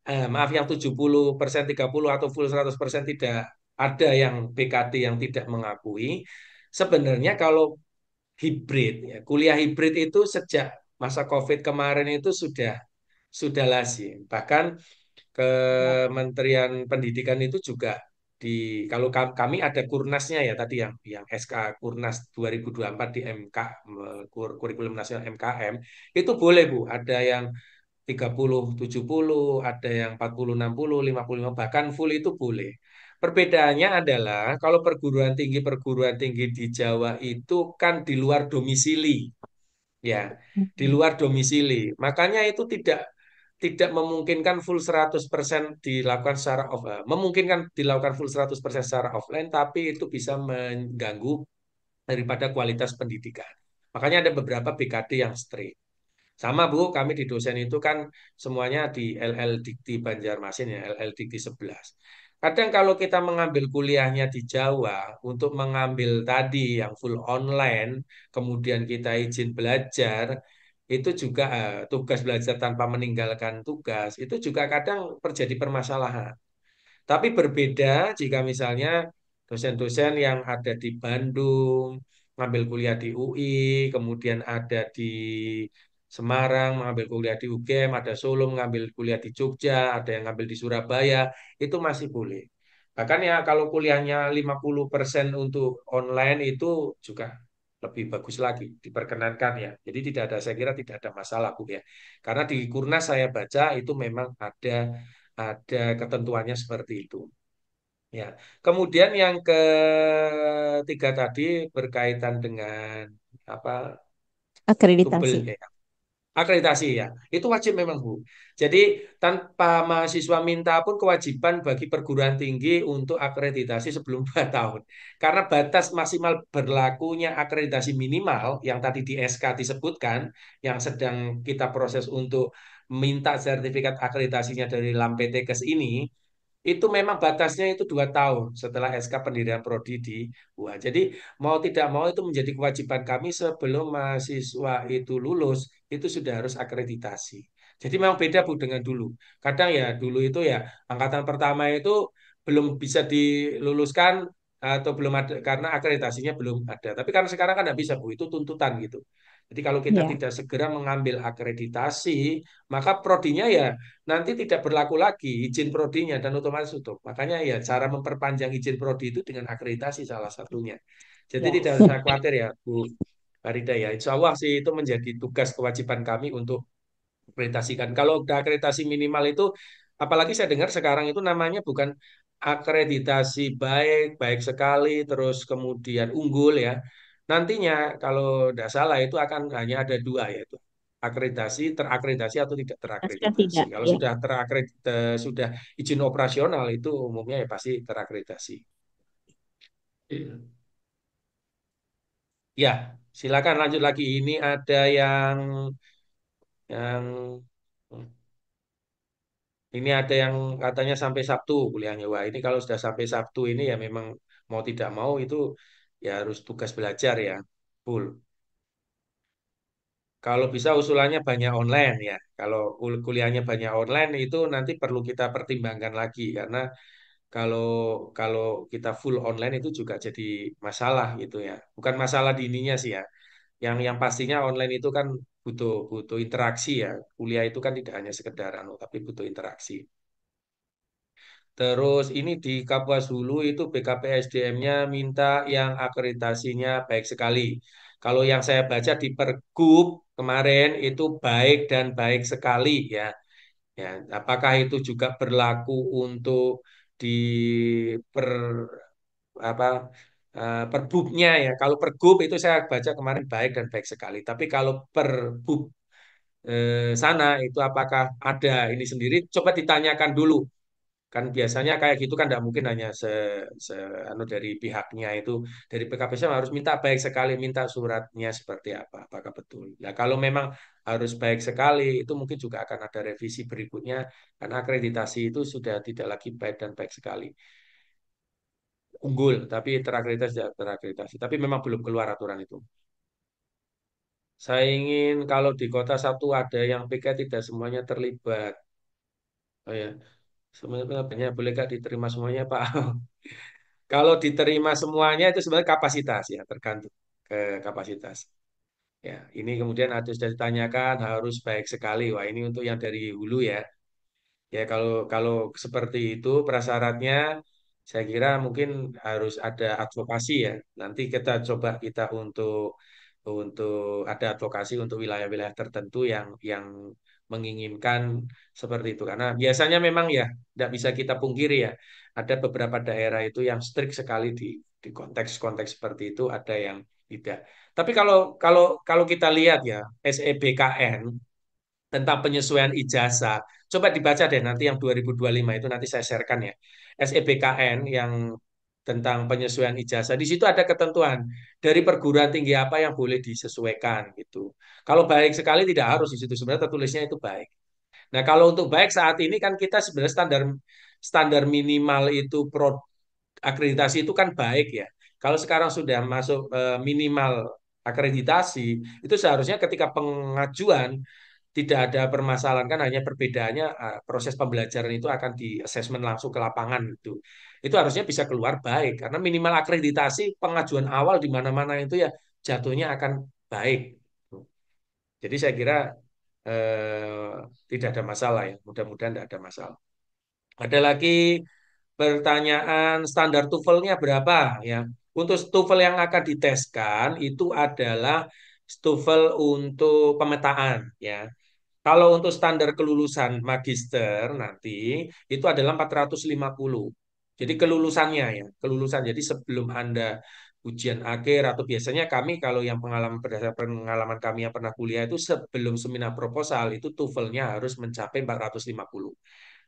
maaf yang 70% 30 atau full 100% tidak ada yang BKT yang tidak mengakui. Sebenarnya kalau hibrid ya, kuliah hibrid itu sejak masa COVID kemarin itu sudah lazim. Bahkan Kementerian Pendidikan itu juga di kalau kami ada kurnasnya ya tadi yang SK Kurnas 2024 di MK Kurikulum Nasional MKM itu boleh Bu, ada yang 30-70, ada yang 40-60, 55, bahkan full itu boleh. Perbedaannya adalah kalau perguruan tinggi di Jawa itu kan di luar domisili, ya, di luar domisili. Makanya itu tidak memungkinkan full 100% dilakukan secara memungkinkan dilakukan full 100% secara offline, tapi itu bisa mengganggu daripada kualitas pendidikan. Makanya ada beberapa BKD yang strict. Sama Bu, kami di dosen itu kan semuanya di LL Dikti Banjarmasin ya, LL Dikti 11. Kadang kalau kita mengambil kuliahnya di Jawa, untuk mengambil tadi yang full online, kemudian kita izin belajar, itu juga tugas belajar tanpa meninggalkan tugas, itu juga kadang terjadi permasalahan. Tapi berbeda jika misalnya dosen-dosen yang ada di Bandung, ngambil kuliah di UI, kemudian ada di Semarang, mengambil kuliah di UGM, ada Solo, mengambil kuliah di Jogja, ada yang ngambil di Surabaya, itu masih boleh. Bahkan ya kalau kuliahnya 50% untuk online itu juga lebih bagus lagi, diperkenankan ya. Jadi tidak ada, saya kira tidak ada masalah Bu ya. Karena di Kurnas saya baca itu memang ada ketentuannya seperti itu. Ya. Kemudian yang ketiga tadi berkaitan dengan apa Akreditasi. double ya, akreditasi ya, itu wajib memang Bu. Jadi tanpa mahasiswa minta pun kewajiban bagi perguruan tinggi untuk akreditasi sebelum 2 tahun. Karena batas maksimal berlakunya akreditasi minimal yang tadi di SK disebutkan, yang sedang kita proses untuk minta sertifikat akreditasinya dari LAMPTKES ini, itu memang batasnya itu 2 tahun setelah SK pendirian prodi di UA. Jadi mau tidak mau itu menjadi kewajiban kami sebelum mahasiswa itu lulus itu sudah harus akreditasi. Jadi memang beda Bu dengan dulu. Kadang ya dulu itu ya angkatan pertama itu belum bisa diluluskan atau belum ada karena akreditasinya belum ada. Tapi kan sekarang kan tidak bisa Bu, itu tuntutan gitu. Jadi kalau kita Ya, tidak segera mengambil akreditasi, maka prodinya ya nanti tidak berlaku lagi izin prodinya dan otomatis tutup. Makanya ya cara memperpanjang izin prodi itu dengan akreditasi salah satunya. Jadi ya. tidak usah khawatir ya Bu Farida ya. Insya Allah sih itu menjadi tugas kewajiban kami untuk akreditasikan. Kalau udah akreditasi minimal itu, apalagi saya dengar sekarang itu namanya bukan akreditasi baik, baik sekali, terus kemudian unggul ya. Nantinya kalau tidak salah itu akan hanya ada dua yaitu akreditasi, terakreditasi atau tidak Naskah terakreditasi. tidak, Kalau ya. sudah sudah izin operasional itu umumnya ya pasti terakreditasi. Ya, silakan lanjut lagi. Ini ada yang ini ada yang katanya sampai Sabtu kuliahnya. Wah, ini kalau sudah sampai Sabtu ini ya memang mau tidak mau itu ya harus tugas belajar ya, full. Kalau bisa usulannya banyak online ya. Kalau kuliahnya banyak online itu nanti perlu kita pertimbangkan lagi karena kalau kalau kita full online itu juga jadi masalah gitu ya. Bukan masalah di ininya sih ya. Yang pastinya online itu kan butuh butuh interaksi ya. Kuliah itu kan tidak hanya sekedar tapi butuh interaksi. Terus ini di Kapuas Hulu itu BKPSDM-nya minta yang akreditasinya baik sekali. Kalau yang saya baca di Pergub kemarin itu baik dan baik sekali ya. Ya, apakah itu juga berlaku untuk di per apa perbubnya ya? Kalau Pergub itu saya baca kemarin baik dan baik sekali. Tapi kalau Perbub sana itu apakah ada ini sendiri? Coba ditanyakan dulu kan biasanya kayak gitu kan tidak mungkin hanya dari pihaknya itu dari PKPSM harus minta baik sekali minta suratnya seperti apa apakah betul nah kalau memang harus baik sekali itu mungkin juga akan ada revisi berikutnya karena akreditasi itu sudah tidak lagi baik dan baik sekali unggul tapi terakreditasi tidak terakreditasi tapi memang belum keluar aturan itu saya ingin kalau di kota satu ada yang PK tidak semuanya terlibat oh ya semuanya boleh gak diterima semuanya Pak Kalau diterima semuanya itu sebenarnya kapasitas ya, tergantung ke kapasitas. Ya, ini kemudian ada sudah ditanyakan harus baik sekali. Wah, ini untuk yang dari hulu ya. Ya, kalau kalau seperti itu prasyaratnya saya kira mungkin harus ada advokasi ya. Nanti kita coba untuk ada advokasi untuk wilayah-wilayah tertentu yang menginginkan seperti itu. Karena biasanya memang ya tidak bisa kita pungkiri ya. Ada beberapa daerah itu yang strict sekali di konteks-konteks seperti itu, ada yang tidak. Tapi kalau kalau kalau kita lihat ya SEBKN tentang penyesuaian ijazah. Coba dibaca deh nanti yang 2025 itu nanti saya sharekan ya. SEBKN yang tentang penyesuaian ijazah. Di situ ada ketentuan dari perguruan tinggi apa yang boleh disesuaikan gitu. Kalau baik sekali tidak harus di situ sebenarnya tertulisnya itu baik. Nah, kalau untuk baik saat ini kan kita sebenarnya standar standar minimal itu akreditasi itu kan baik ya. Kalau sekarang sudah masuk minimal akreditasi, itu seharusnya ketika pengajuan tidak ada permasalahan kan hanya perbedaannya proses pembelajaran itu akan di assessment langsung ke lapangan gitu. Itu harusnya bisa keluar baik karena minimal akreditasi pengajuan awal di mana-mana itu ya jatuhnya akan baik. Jadi saya kira tidak ada masalah ya. Mudah-mudahan tidak ada masalah. Ada lagi pertanyaan standar TOEFL-nya berapa ya. Untuk TOEFL yang akan diteskan itu adalah TOEFL untuk pemetaan ya. Kalau untuk standar kelulusan magister nanti itu adalah 450. Jadi kelulusannya ya, kelulusan. Jadi sebelum Anda ujian akhir atau biasanya kami kalau yang pengalaman berdasarkan pengalaman kami yang pernah kuliah itu sebelum seminar proposal itu TOEFL-nya harus mencapai 450.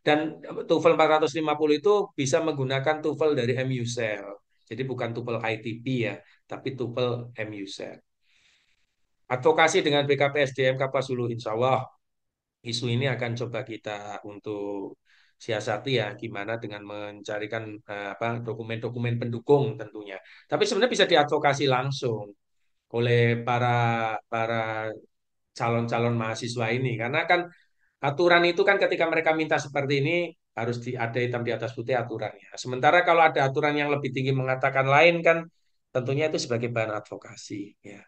Dan TOEFL 450 itu bisa menggunakan TOEFL dari MUSEL. Jadi bukan TOEFL ITB ya, tapi TOEFL MUSEL. Advokasi dengan BKPSDM Kapuas Hulu, insya Allah isu ini akan coba kita untuk siasati ya gimana dengan mencarikan apa dokumen-dokumen pendukung tentunya. Tapi sebenarnya bisa diadvokasi langsung oleh para para calon-calon mahasiswa ini karena kan aturan itu kan ketika mereka minta seperti ini harus ada hitam di atas putih aturannya. Sementara kalau ada aturan yang lebih tinggi mengatakan lain kan tentunya itu sebagai bahan advokasi ya.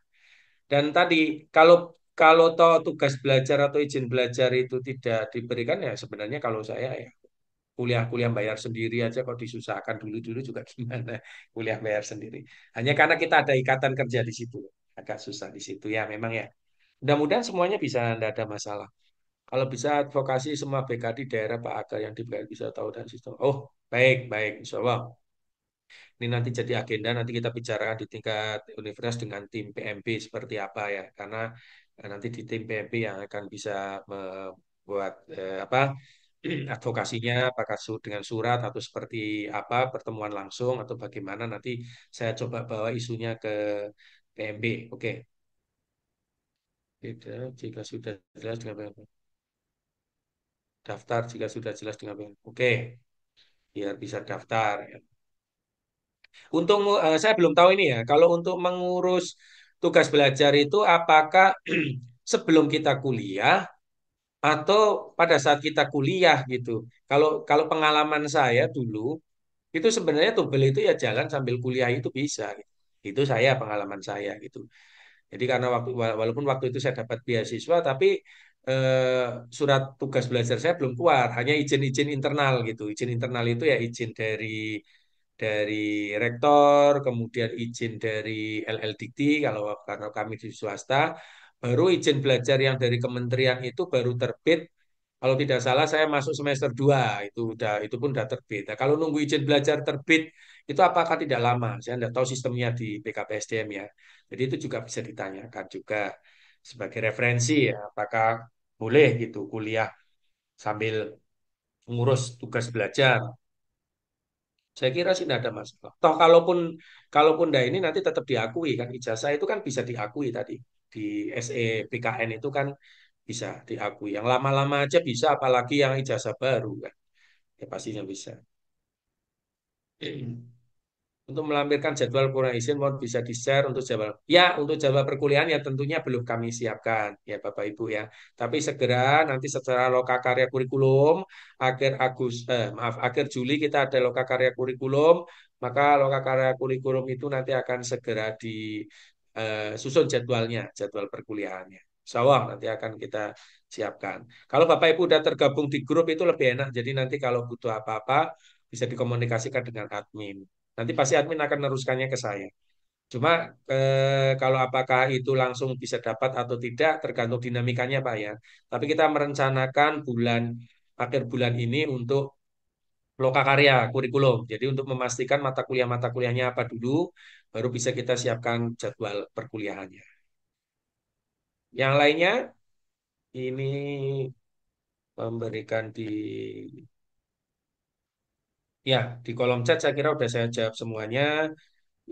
Dan tadi kalau kalau toh tugas belajar atau izin belajar itu tidak diberikan ya sebenarnya kalau saya ya kuliah-kuliah bayar sendiri aja kok disusahkan dulu-dulu juga gimana kuliah bayar sendiri. Hanya karena kita ada ikatan kerja di situ agak susah di situ ya memang ya. Mudah-mudahan semuanya bisa tidak ada masalah. Kalau bisa advokasi semua BK di daerah Pak Aga yang di BKN bisa tahu dan sistem. Oh baik baik Insya Allah. Ini nanti jadi agenda, nanti kita bicarakan di tingkat universitas dengan tim PMB seperti apa ya. Karena nanti di tim PMB yang akan bisa membuat apa advokasinya, apakah dengan surat atau seperti apa pertemuan langsung atau bagaimana nanti saya coba bawa isunya ke PMB. Oke. Tidak, jika sudah jelas dengan PMB. Daftar jika sudah jelas dengan PMB. Oke, biar bisa daftar ya. Untuk saya belum tahu ini ya. Kalau untuk mengurus tugas belajar itu apakah sebelum kita kuliah atau pada saat kita kuliah gitu. Kalau kalau pengalaman saya dulu itu sebenarnya tubel itu ya jalan sambil kuliah itu bisa. Gitu. Itu saya pengalaman saya gitu. Jadi karena walaupun waktu itu saya dapat beasiswa tapi eh, surat tugas belajar saya belum keluar, hanya izin-izin internal gitu. Izin internal itu ya izin dari rektor, kemudian izin dari LLDT kalau karena kami di swasta, baru izin belajar yang dari kementerian itu baru terbit. Kalau tidak salah saya masuk semester 2 itu pun udah terbit. Nah, kalau nunggu izin belajar terbit itu apakah tidak lama? Saya tidak tahu sistemnya di BKPSDM ya. Jadi itu juga bisa ditanyakan juga sebagai referensi ya, apakah boleh gitu kuliah sambil ngurus tugas belajar. Saya kira sih tidak ada masalah. Toh kalaupun dah ini nanti tetap diakui kan ijazah itu kan bisa diakui tadi di SE BKN itu kan bisa diakui. Yang lama-lama aja bisa apalagi yang ijazah baru kan. Ya pastinya bisa. Untuk melampirkan jadwal kurang izin mohon bisa di-share untuk jadwal. Ya, untuk jadwal perkuliahan ya tentunya belum kami siapkan ya Bapak Ibu ya. Tapi segera nanti secara lokakarya kurikulum akhir Juli kita ada lokakarya kurikulum, maka lokakarya kurikulum itu nanti akan segera disusun jadwalnya, jadwal perkuliahannya. Insya Allah nanti akan kita siapkan. Kalau Bapak Ibu udah tergabung di grup itu lebih enak. Jadi nanti kalau butuh apa-apa bisa dikomunikasikan dengan admin. Nanti pasti admin akan meneruskannya ke saya. Cuma kalau apakah itu langsung bisa dapat atau tidak tergantung dinamikanya Pak ya. Tapi kita merencanakan akhir bulan ini untuk lokakarya kurikulum. Jadi untuk memastikan mata kuliahnya apa dulu, baru bisa kita siapkan jadwal perkuliahannya. Yang lainnya ini memberikan ya di kolom chat saya kira sudah saya jawab semuanya.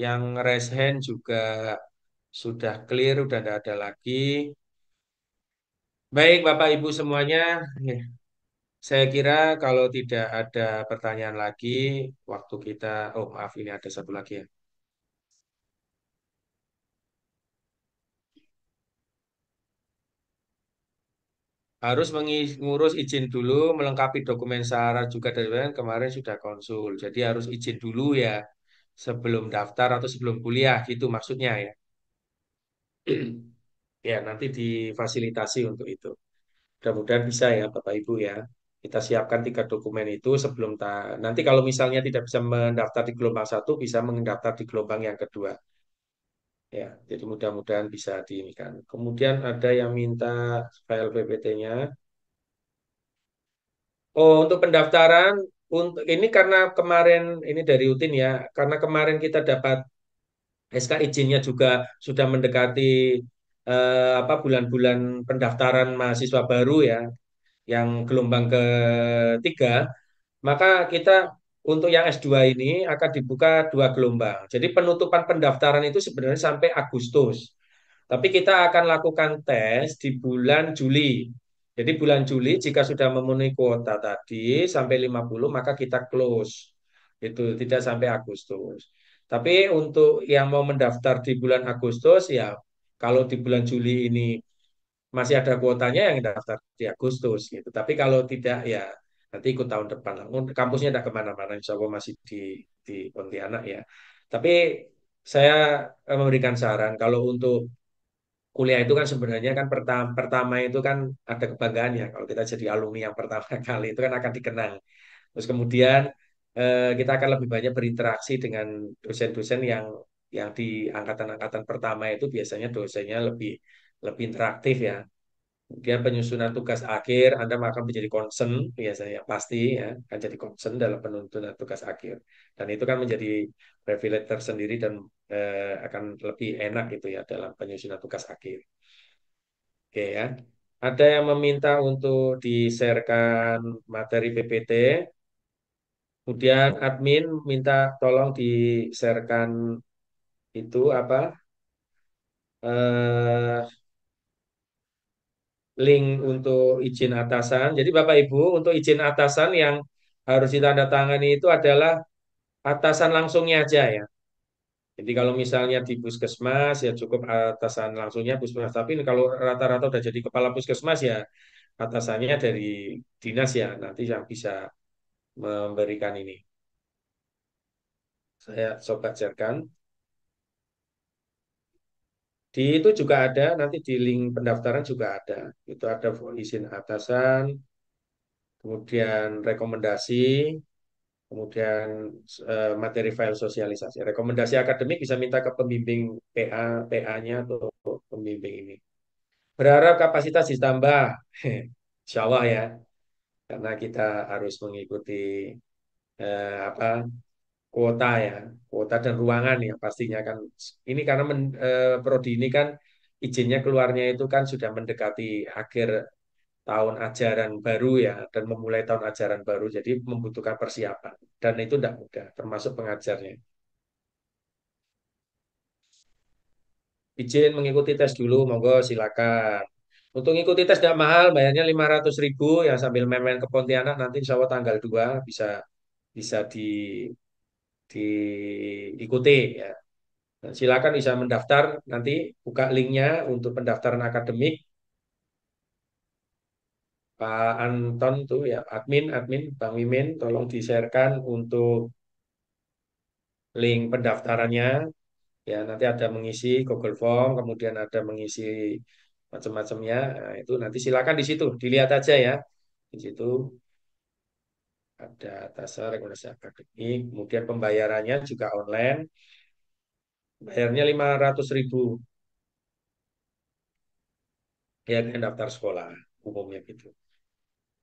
Yang raise hand juga sudah clear, udah tidak ada lagi. Baik, Bapak Ibu semuanya, ya, saya kira kalau tidak ada pertanyaan lagi, waktu kita, oh maaf ini ada satu lagi ya. Harus mengurus izin dulu, melengkapi dokumen syarat juga dari kemarin sudah konsul. Jadi harus izin dulu ya sebelum daftar atau sebelum kuliah gitu maksudnya ya. Ya, nanti difasilitasi untuk itu. Mudah-mudahan bisa ya Bapak Ibu ya. Kita siapkan 3 dokumen itu sebelum nanti kalau misalnya tidak bisa mendaftar di gelombang satu, bisa mendaftar di gelombang yang kedua. Ya, jadi mudah-mudahan bisa diinikan. Kemudian ada yang minta file PPT-nya. Oh, untuk pendaftaran, untuk ini karena kemarin ini dari Utin ya, karena kemarin kita dapat SK izinnya juga sudah mendekati apa bulan-bulan pendaftaran mahasiswa baru ya, yang gelombang ketiga. Maka kita untuk yang S2 ini akan dibuka 2 gelombang. Jadi penutupan pendaftaran itu sebenarnya sampai Agustus. Tapi kita akan lakukan tes di bulan Juli. Jadi bulan Juli jika sudah memenuhi kuota tadi sampai 50 maka kita close. Itu tidak sampai Agustus. Tapi untuk yang mau mendaftar di bulan Agustus ya kalau di bulan Juli ini masih ada kuotanya yang daftar di Agustus gitu. Tapi kalau tidak ya nanti ikut tahun depan lah. Kampusnya tidak kemana-mana, insya Allah masih di Pontianak ya. Tapi saya memberikan saran kalau untuk kuliah itu kan sebenarnya kan pertama, pertama itu kan ada kebanggaannya. Kalau kita jadi alumni yang pertama kali itu kan akan dikenang. Terus kemudian kita akan lebih banyak berinteraksi dengan dosen-dosen yang di angkatan-angkatan pertama itu biasanya dosennya lebih lebih interaktif ya. Kemudian penyusunan tugas akhir, Anda akan menjadi concern, biasanya pasti ya, akan jadi concern dalam penutunan tugas akhir. Dan itu kan menjadi privilege tersendiri dan akan lebih enak gitu ya dalam penyusunan tugas akhir. Oke ya. Ada yang meminta untuk di-sharekan materi PPT, kemudian admin minta tolong di-sharekan itu apa eh, link untuk izin atasan. Jadi Bapak Ibu, untuk izin atasan yang harus ditandatangani itu adalah atasan langsungnya aja ya. Jadi kalau misalnya di puskesmas ya cukup atasan langsungnya puskesmas. Tapi kalau rata-rata udah jadi kepala puskesmas ya atasannya dari dinas ya nanti yang bisa memberikan ini. Saya coba sharekan. Di itu juga ada nanti di link pendaftaran juga ada. Itu ada izin atasan, kemudian rekomendasi, kemudian materi file sosialisasi. Rekomendasi akademik bisa minta ke pembimbing PA-nya atau pembimbing ini. Berharap kapasitas ditambah. Insya Allah ya, karena kita harus mengikuti apa kuota ya, kuota dan ruangan ya pastinya kan. Ini karena prodi ini kan izinnya keluarnya itu kan sudah mendekati akhir tahun ajaran baru ya dan memulai tahun ajaran baru jadi membutuhkan persiapan dan itu tidak mudah termasuk pengajarnya. Izin mengikuti tes dulu monggo silakan. Untuk mengikuti tes tidak mahal bayarnya 500.000 ya sambil main-main ke Pontianak nanti insya Allah tanggal 2 bisa bisa diikuti ya. Dan silakan bisa mendaftar nanti buka linknya untuk pendaftaran akademik Pak Anton tuh ya admin Bang Mimin tolong di-sharekan untuk link pendaftarannya ya nanti ada mengisi Google Form kemudian ada mengisi macam-macamnya nah, itu nanti silakan di situ dilihat aja ya di situ ada dasar rekomendasi akademik kemudian pembayarannya juga online bayarnya 500.000 ya kayak daftar sekolah umumnya gitu.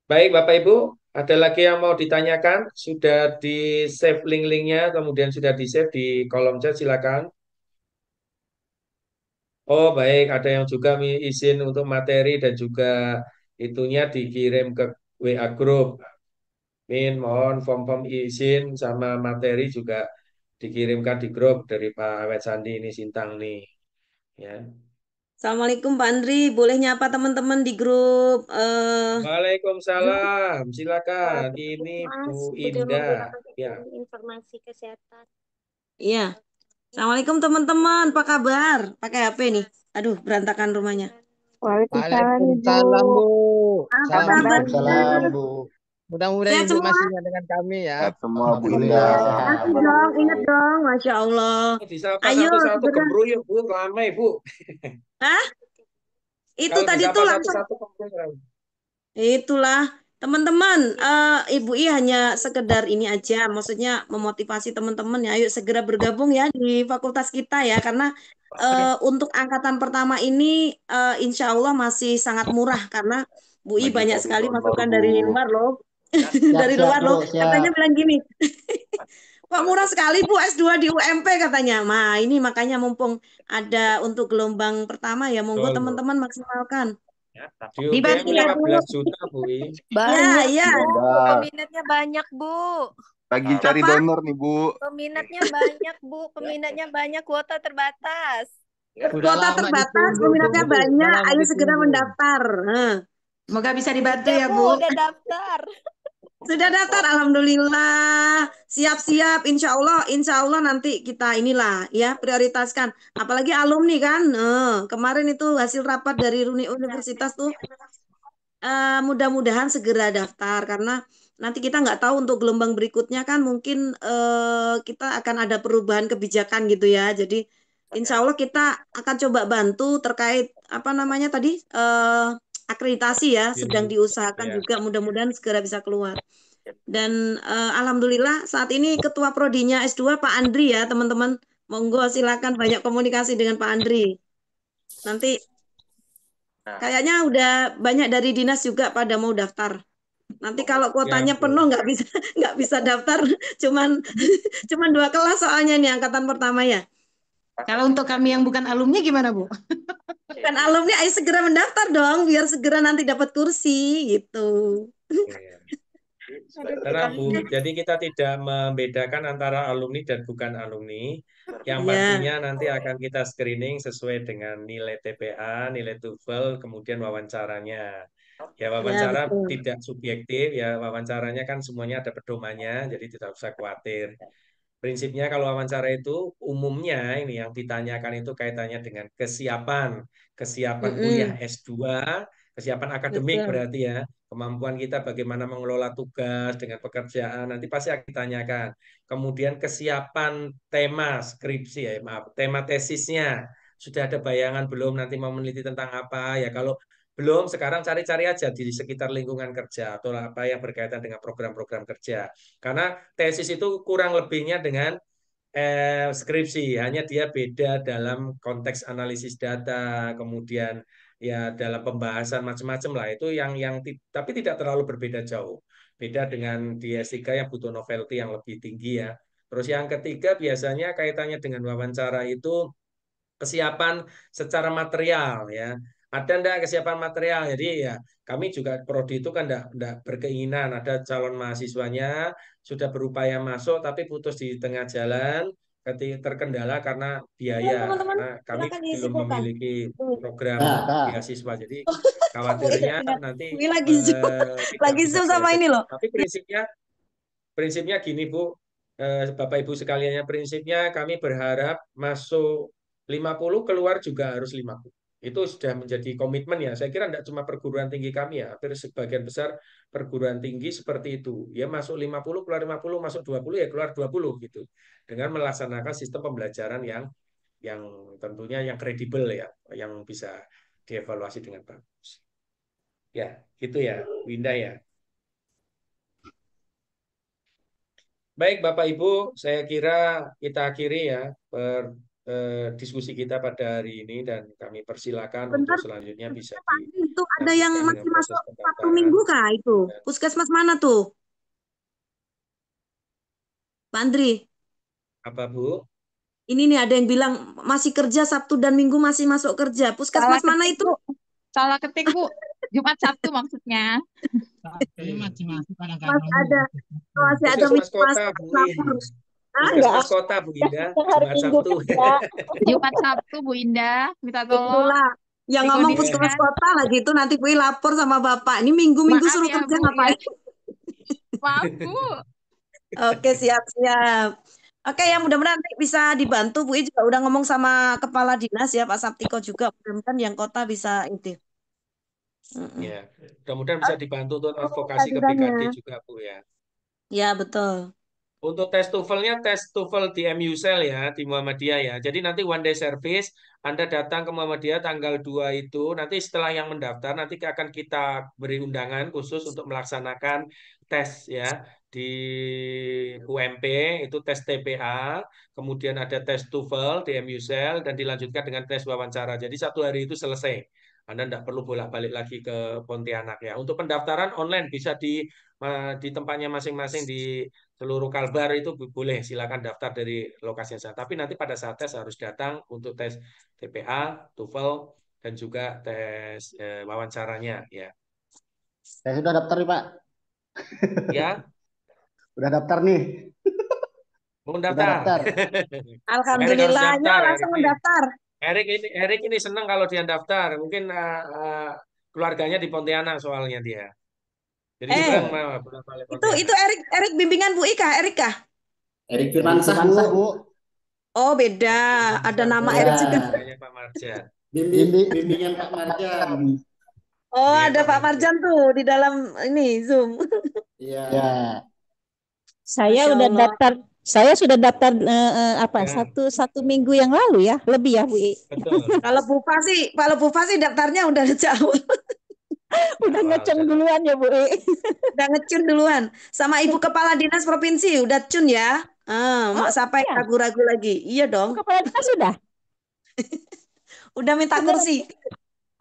Baik Bapak Ibu ada lagi yang mau ditanyakan sudah di save link-linknya kemudian sudah di save di kolom chat silakan. Oh baik, ada yang juga izin untuk materi dan juga itunya dikirim ke WA Group. Min, mohon form-form izin sama materi juga dikirimkan di grup dari Pak Awet Sandi ini Sintang nih. Ya. Assalamualaikum Pak Andri, boleh nyapa teman-teman di grup Zoom? Waalaikumsalam, silakan. Baik, Ini Bu Mas, udah Indah. memberikan Ya, informasi kesehatan. Iya. Assalamualaikum teman-teman, apa kabar? Pakai HP nih. Aduh, berantakan rumahnya. Waalaikumsalam, Ibu. Waalaikumsalam Bu. Apa Apa kabar? kabar? Waalaikumsalam Bu. Mudah-mudahan Sehat Ibu semua? masih ingat dengan kami ya. Sehat semua Bu Alhamdulillah Indah. sehat. Masih dong, ingat dong. Masya Allah. disapa Ayo, satu-satu segera. keburu yuk Bu, ramai Bu. Hah? Itu Kalau tadi disapa tuh langsung. satu-satu keburu ramai. Itulah. Teman-teman, Ibu I hanya sekedar ini aja, maksudnya memotivasi teman-teman ya, ayo segera bergabung ya di fakultas kita ya, karena untuk angkatan pertama ini insya Allah masih sangat murah karena Bu I Lagi banyak cari sekali donor, masukan Bu. dari luar loh, Siap, dari siap luar Bu, loh, siap. katanya bilang gini, Pak murah sekali Bu S2 di UMP katanya. Nah ini makanya mumpung ada untuk gelombang pertama ya, monggo Betul, Bu. teman-teman maksimalkan. Di UGM Dibantu ya Bu. 15 juta, Bu. Ya, Banyak, ya. Bu. Ada. Peminatnya banyak, Bu. Lagi cari Apa? donor nih, Bu. Peminatnya banyak, Bu. Peminatnya banyak, kuota terbatas. Sudah Kuota lama terbatas, ditunggu peminatnya tuh Bu, sudah banyak. lama Ayo segera ditunggu. mendaftar. Semoga bisa dibantu Udah, ya, Bu. Bu. Udah daftar. Sudah daftar, alhamdulillah. Siap-siap, insya Allah nanti kita inilah ya prioritaskan. Apalagi alumni kan. Kemarin itu hasil rapat dari universitas tuh mudah-mudahan segera daftar karena nanti kita nggak tahu untuk gelombang berikutnya kan mungkin kita akan ada perubahan kebijakan gitu ya. Jadi insya Allah kita akan coba bantu terkait apa namanya tadi akreditasi ya sedang Ini, diusahakan ya. juga mudah-mudahan segera bisa keluar. Dan alhamdulillah saat ini ketua prodinya S2 Pak Andri ya teman-teman. Monggo silakan banyak komunikasi dengan Pak Andri. Nanti kayaknya udah banyak dari dinas juga pada mau daftar. Nanti kalau Ya, kuotanya penuh betul. nggak bisa daftar, cuman cuman 2 kelas soalnya nih angkatan pertama ya. Kalau untuk kami yang bukan alumni gimana, Bu? Kan alumni ayo segera mendaftar dong biar segera nanti dapat kursi gitu. Ya. Tenang, Bu. Jadi kita tidak membedakan antara alumni dan bukan alumni. Yang Ya, pastinya nanti akan kita screening sesuai dengan nilai TPA, nilai TOEFL, kemudian wawancaranya. Ya, ya wawancara betul. tidak subjektif, ya wawancaranya kan semuanya ada pedomannya, jadi tidak usah khawatir. Prinsipnya kalau wawancara itu umumnya ini yang ditanyakan itu kaitannya dengan kesiapan kuliah Mm-mm, S2, kesiapan akademik betul. berarti ya, kemampuan kita bagaimana mengelola tugas dengan pekerjaan, nanti pasti akan ditanyakan. Kemudian kesiapan tema skripsi ya, maaf, tema tesisnya. Sudah ada bayangan belum nanti mau meneliti tentang apa? Ya kalau belum, sekarang cari-cari aja di sekitar lingkungan kerja atau apa yang berkaitan dengan program-program kerja. Karena tesis itu kurang lebihnya dengan skripsi, hanya dia beda dalam konteks analisis data, kemudian ya dalam pembahasan macam-macam lah itu tapi tidak terlalu berbeda jauh. Beda dengan di S3 yang butuh novelty yang lebih tinggi ya. Terus yang ketiga biasanya kaitannya dengan wawancara itu kesiapan secara material ya. Ada enggak kesiapan material? Jadi ya kami juga prodi itu kan enggak berkeinginan ada calon mahasiswanya sudah berupaya masuk tapi putus di tengah jalan ketika terkendala karena Silakan, biaya teman-teman, karena kami silakan belum disimpulkan. memiliki program Nah, Kak. beasiswa. Jadi Bu khawatirnya ingat, nanti Bu lagi Zoom, tidak lagi bisa Zoom sama selesai. ini loh. Tapi prinsipnya gini Bu, Bapak Ibu sekalian, ya, prinsipnya kami berharap masuk 50 keluar juga harus 50. Itu sudah menjadi komitmen ya. Saya kira tidak cuma perguruan tinggi kami ya, hampir sebagian besar perguruan tinggi seperti itu. Ya masuk 50, keluar 50, masuk 20 ya keluar 20 gitu. Dengan melaksanakan sistem pembelajaran yang tentunya yang kredibel ya, yang bisa dievaluasi dengan bagus. Ya, gitu ya, Winda ya. Baik, Bapak Ibu, saya kira kita akhiri ya diskusi kita pada hari ini dan kami persilakan untuk Bentar, selanjutnya bisa Pak Andri, itu ada yang dilanjutkan dengan masih proses masuk Sabtu pendaftaran. Minggu kah itu? Puskesmas mana tuh, Pak Andri? Apa Bu? Ini nih ada yang bilang masih kerja Sabtu dan Minggu masih masuk kerja. Salah Puskesmas mana ketik, itu? Bu. Salah ketik, Bu. Jumat Sabtu maksudnya. Masih ada, masih ada Puskesmas mas kota Bu. lapor. Ah, enggak. Puskesmas kota Bu Indah, Yang hari Jumat Minggu Sabtu. kerja. Jumat Sabtu, Bu Indah. Minta tolong Itulah. Yang ngomong puskesmas dikondisikan. kota lagi itu nanti Pui lapor sama Bapak. Ini minggu-minggu Maaf suruh ya, kerja Bu. Ya. ngapain? Maaf, Bu. Oke, siap-siap. Oke, ya mudah-mudahan nanti bisa dibantu. Bu I juga udah ngomong sama kepala dinas ya, Pak Saptiko juga. Mudah-mudahan yang kota bisa itu. Ya, mudah-mudahan bisa dibantu untuk advokasi ke Kehadirannya. BKD juga Bu ya. Ya, betul. Untuk tes TOEFL-nya tes TOEFL di MUSEL ya, di Muhammadiyah ya. Jadi nanti one day service, Anda datang ke Muhammadiyah tanggal 2 itu, nanti setelah yang mendaftar, nanti akan kita beri undangan khusus untuk melaksanakan tes ya. Di UMP itu tes TPA, kemudian ada tes TOEFL di MUSEL, dan dilanjutkan dengan tes wawancara. Jadi satu hari itu selesai. Anda tidak perlu bolak-balik lagi ke Pontianak ya. Untuk pendaftaran online bisa di tempatnya masing-masing di seluruh Kalbar itu boleh silakan daftar dari lokasi yang sama. Tapi nanti pada saat tes harus datang untuk tes TPA, TOEFL dan juga tes wawancaranya ya. Saya sudah daftar nih Pak. Ya, Udah daftar nih. mau Sudah daftar. daftar. Erik harus Alhamdulillahnya daftar, Erik langsung nih. mendaftar. Erik ini senang kalau dia daftar. Mungkin keluarganya di Pontianak soalnya dia. Jadi Eh, nyebrang Oh, mah bolak-balik itu Pontianak. Erik bimbingan Bu Ika, Erik kah? Erik Erik Firmansah, Firmansah Bu. Bu. Oh, beda. Ada Firmansyah nama Bu, Erik juga. Ya, kakaknya Pak Marjan. Bimbing. bimbingan Pak Marjan. Oh, Iya ada Pak Pak Marjan. Marjan tuh di dalam ini Zoom. Iya. Ya, Saya Masya udah Allah. daftar, saya sudah daftar apa Ya, satu minggu yang lalu ya, lebih ya Bu. betul. Kalau Bu Fa sih daftarnya udah jauh, Udah Awal ngeceng udah. duluan ya Bu. udah ngecun duluan. Sama Ibu Kepala Dinas Provinsi udah cun ya. Oh Mak sampai ya, ragu-ragu lagi. Iya dong, Bu kepala dinas sudah. udah minta Beneran. kursi.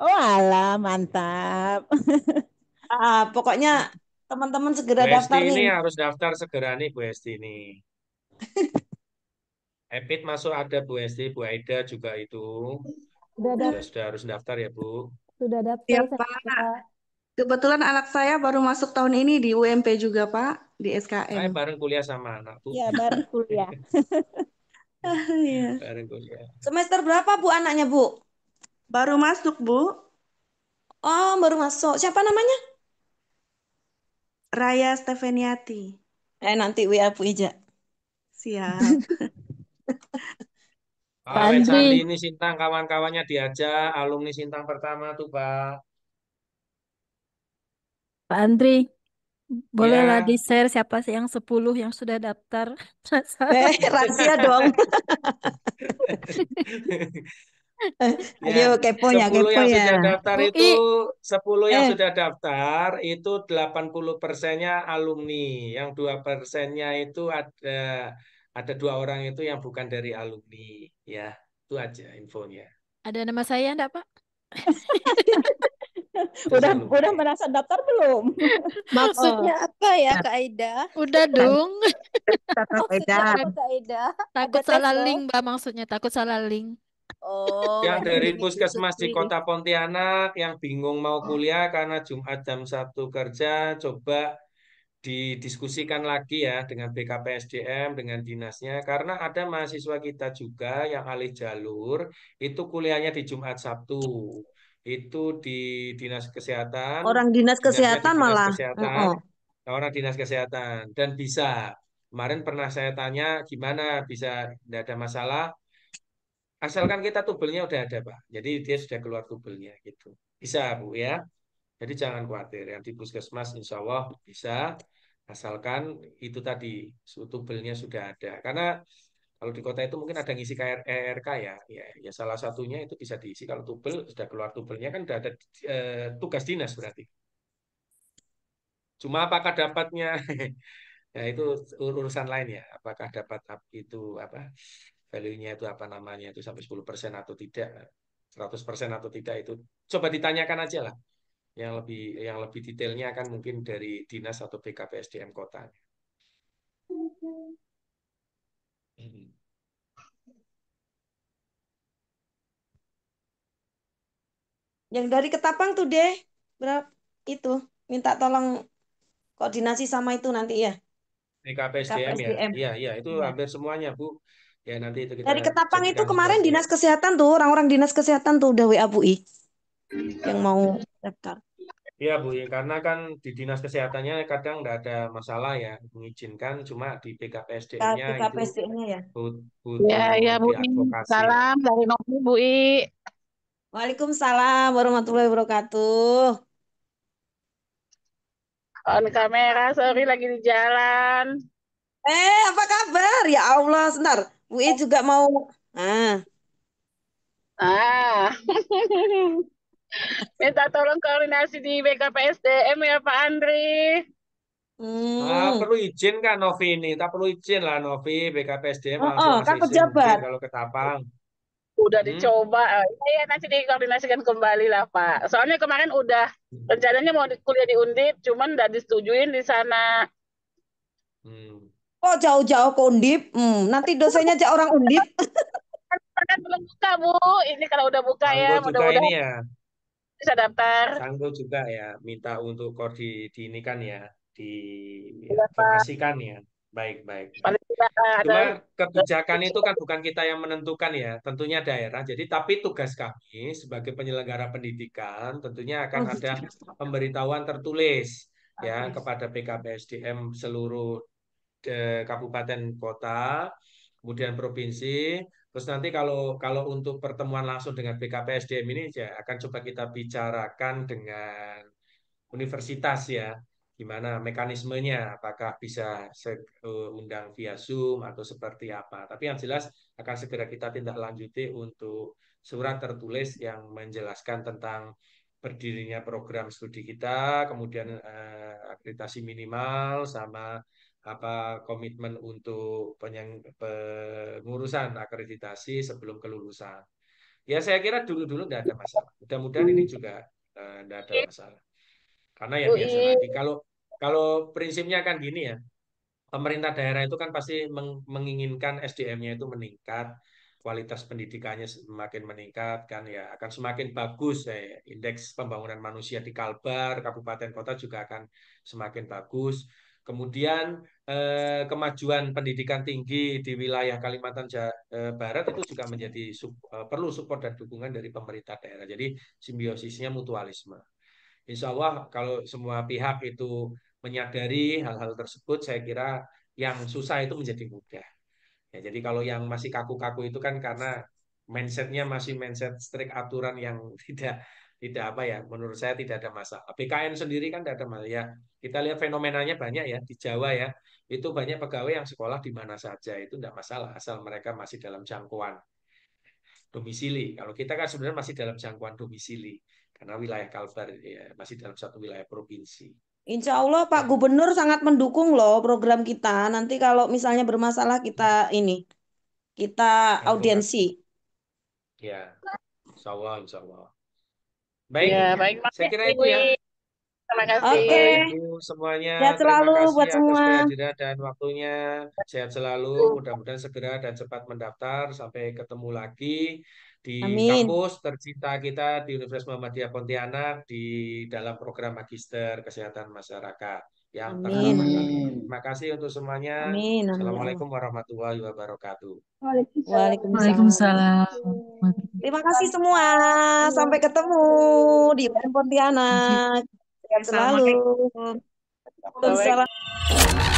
Oh alah, mantap. Pokoknya teman-teman segera Bu Esti daftar nih. ini harus daftar segera nih Bu Esti ini. Epit masuk ada Bu Esti, Bu Aida juga itu. Sudah Sudah harus daftar ya Bu. sudah daftar Siap, saya, Pak. Pak. Kebetulan anak saya baru masuk tahun ini di UMP juga, Pak, di SKM. Saya bareng kuliah sama anak Bu. Ya, bareng kuliah. Iya. Bareng kuliah. Semester berapa Bu anaknya Bu? Baru masuk, Bu. Oh, baru masuk. Siapa namanya? Raya Stefeniati. Nanti WA Bu Ija. Siap. Pak Awet Andri, Sandi ini Sintang kawan-kawannya diajak, alumni Sintang pertama tuh Pak. Pak Andri, bolehlah Ya, di-share siapa sih yang 10 yang sudah daftar? Penasaran. Rahasia dong. ya, Ayo keponya, 10 kepo yang ya. sudah daftar itu, UI, 10 yang Eh, sudah daftar itu 80%-nya alumni. Yang 2%-nya itu ada 2 orang itu yang bukan dari alumni. Ya, itu aja infonya. ada nama saya enggak, Pak? Itu saya lupa Udah ya. merasa daftar belum? Maksudnya Oh, apa ya, Kak Aida? udah dong. Tetap beda. Maksudnya apa, Kak Aida? Takut Ada tes salah loh. link, Mbak, maksudnya takut salah link. Oh, Yang berarti dari puskesmas di diikuti. Kota Pontianak yang bingung mau kuliah karena Jumat jam 1 kerja, coba didiskusikan lagi ya dengan BKPSDM, dengan dinasnya. Karena ada mahasiswa kita juga yang alih jalur, itu kuliahnya di Jumat Sabtu. Itu di Dinas Kesehatan, Orang dinas dinasnya di kesehatan Dinas malah. Kesehatan, Oh, orang Dinas Kesehatan. Dan bisa. Kemarin pernah saya tanya gimana bisa, tidak ada masalah. Asalkan kita tubelnya udah ada, Pak. Jadi dia sudah keluar tubelnya gitu. Bisa, Bu ya. Jadi jangan khawatir. Yang di puskesmas insya Allah bisa. Asalkan itu tadi tubelnya sudah ada. Karena kalau di kota itu mungkin ada ngisi ERK ya. Ya, salah satunya itu bisa diisi. Kalau tubel sudah keluar tubelnya kan sudah ada tugas dinas berarti. Cuma apakah dapatnya ya itu urusan lain ya. Apakah dapat itu apa value-nya itu apa namanya itu sampai 10% atau tidak, 100% atau tidak itu coba ditanyakan aja lah. Yang lebih detailnya kan mungkin dari dinas atau BKPSDM kota. Hmm. yang dari Ketapang tuh deh. Berapa itu? Minta tolong koordinasi sama itu nanti ya. BKPSDM ya, KPSDM. iya iya itu Iya. hampir semuanya Bu. Ya nanti itu kita Dari Ketapang itu jadikan kemarin sebagai. dinas kesehatan tuh, orang-orang dinas kesehatan tuh udah WA Bu I yang mau daftar. Iya Bu, ya, karena kan di dinas kesehatannya kadang nggak ada masalah ya mengizinkan, cuma di BKPSDM-nya itu KPSDM-nya ya. Ya, butuh ya Bu I. diadvokasi lah. Salam dari Novi Bu I. Waalaikumsalam warahmatullahi wabarakatuh. On kamera, sorry lagi di jalan. Apa kabar? Ya Allah, sebentar. Bu I juga mau. Ah, Ah, minta tolong koordinasi di BKPSDM ya Pak Andri. hmm. Perlu izin kan Novi ini? Tak perlu izin lah Novi, BKPSDM langsung Kak ACC mungkin pejabat. kalau ke Tapang. Udah Hmm? dicoba. Ya, nanti dikoordinasikan kembali lah Pak. Soalnya kemarin udah rencananya mau kuliah di Undip, cuman udah disetujuin di sana. Hmm. Kok jauh-jauh ke Undip? Nanti dosennya aja orang Undip. Kan belum buka Bu. Ini kalau udah buka ya, Sanggo juga ini mudah-mudahan ya. bisa daftar. Sanggo juga ya, minta untuk di ini kan ya, Iya Pak. diadvokasikan ya. Baik, baik, baik. Paling tidak ada. Cuma kebijakan itu kan bukan kita yang menentukan ya, tentunya daerah. Jadi tapi tugas kami sebagai penyelenggara pendidikan tentunya akan Oh ada gitu. pemberitahuan tertulis ya kepada PKPSDM seluruh kabupaten kota, kemudian provinsi. Terus nanti kalau kalau untuk pertemuan langsung dengan BKPSDM ini ya akan coba kita bicarakan dengan universitas ya, gimana mekanismenya, apakah bisa undang via Zoom atau seperti apa. Tapi yang jelas akan segera kita tindak lanjuti untuk surat tertulis yang menjelaskan tentang berdirinya program studi kita, kemudian akreditasi minimal sama apa komitmen untuk pengurusan akreditasi sebelum kelulusan. Ya saya kira dulu-dulu tidak ada masalah. Mudah-mudahan ini juga tidak ada masalah. Karena ya biasa UI. lagi. Kalau kalau prinsipnya kan gini ya, pemerintah daerah itu kan pasti menginginkan SDM-nya itu meningkat, kualitas pendidikannya semakin meningkat kan ya akan semakin bagus indeks pembangunan manusia di Kalbar, kabupaten kota juga akan semakin bagus. Kemudian kemajuan pendidikan tinggi di wilayah Kalimantan Barat itu juga menjadi perlu support dan dukungan dari pemerintah daerah. Jadi simbiosisnya mutualisme. Insya Allah kalau semua pihak itu menyadari hal-hal tersebut, saya kira yang susah itu menjadi mudah. Ya, jadi kalau yang masih kaku-kaku itu kan karena mindsetnya masih mindset strict aturan yang tidak tidak apa ya, menurut saya tidak ada masalah. BKN sendiri kan tidak ada masalah. Ya, kita lihat fenomenanya banyak ya di Jawa ya, itu banyak pegawai yang sekolah di mana saja itu tidak masalah asal mereka masih dalam jangkauan domisili. Kalau kita kan sebenarnya masih dalam jangkauan domisili karena wilayah Kalbar ya, masih dalam satu wilayah provinsi. Insya Allah Pak Ya, Gubernur sangat mendukung loh program kita. Nanti kalau misalnya bermasalah kita tentukan. audiensi. Ya, insya Allah, insya Allah. Ya, Baik, baik saya makasih kira itu UI. ya. Terima kasih. Oke, Bapak Ibu semuanya, sehat terima selalu kasih buat atas semua. kehadiran dan waktunya. Sehat selalu, mudah-mudahan segera dan cepat mendaftar. Sampai ketemu lagi di Amin. kampus tercinta kita di Universitas Muhammadiyah Pontianak di dalam program Magister Kesehatan Masyarakat yang Amin. pertama kali. Amin. Terima kasih untuk semuanya. Amin. Amin ya Allah. Assalamualaikum warahmatullahi wabarakatuh. Waalaikumsalam. Waalaikumsalam. Terima kasih semua. Sampai ketemu di UM Pontianak. Sehat selalu. Baik. Waalaikumsalam.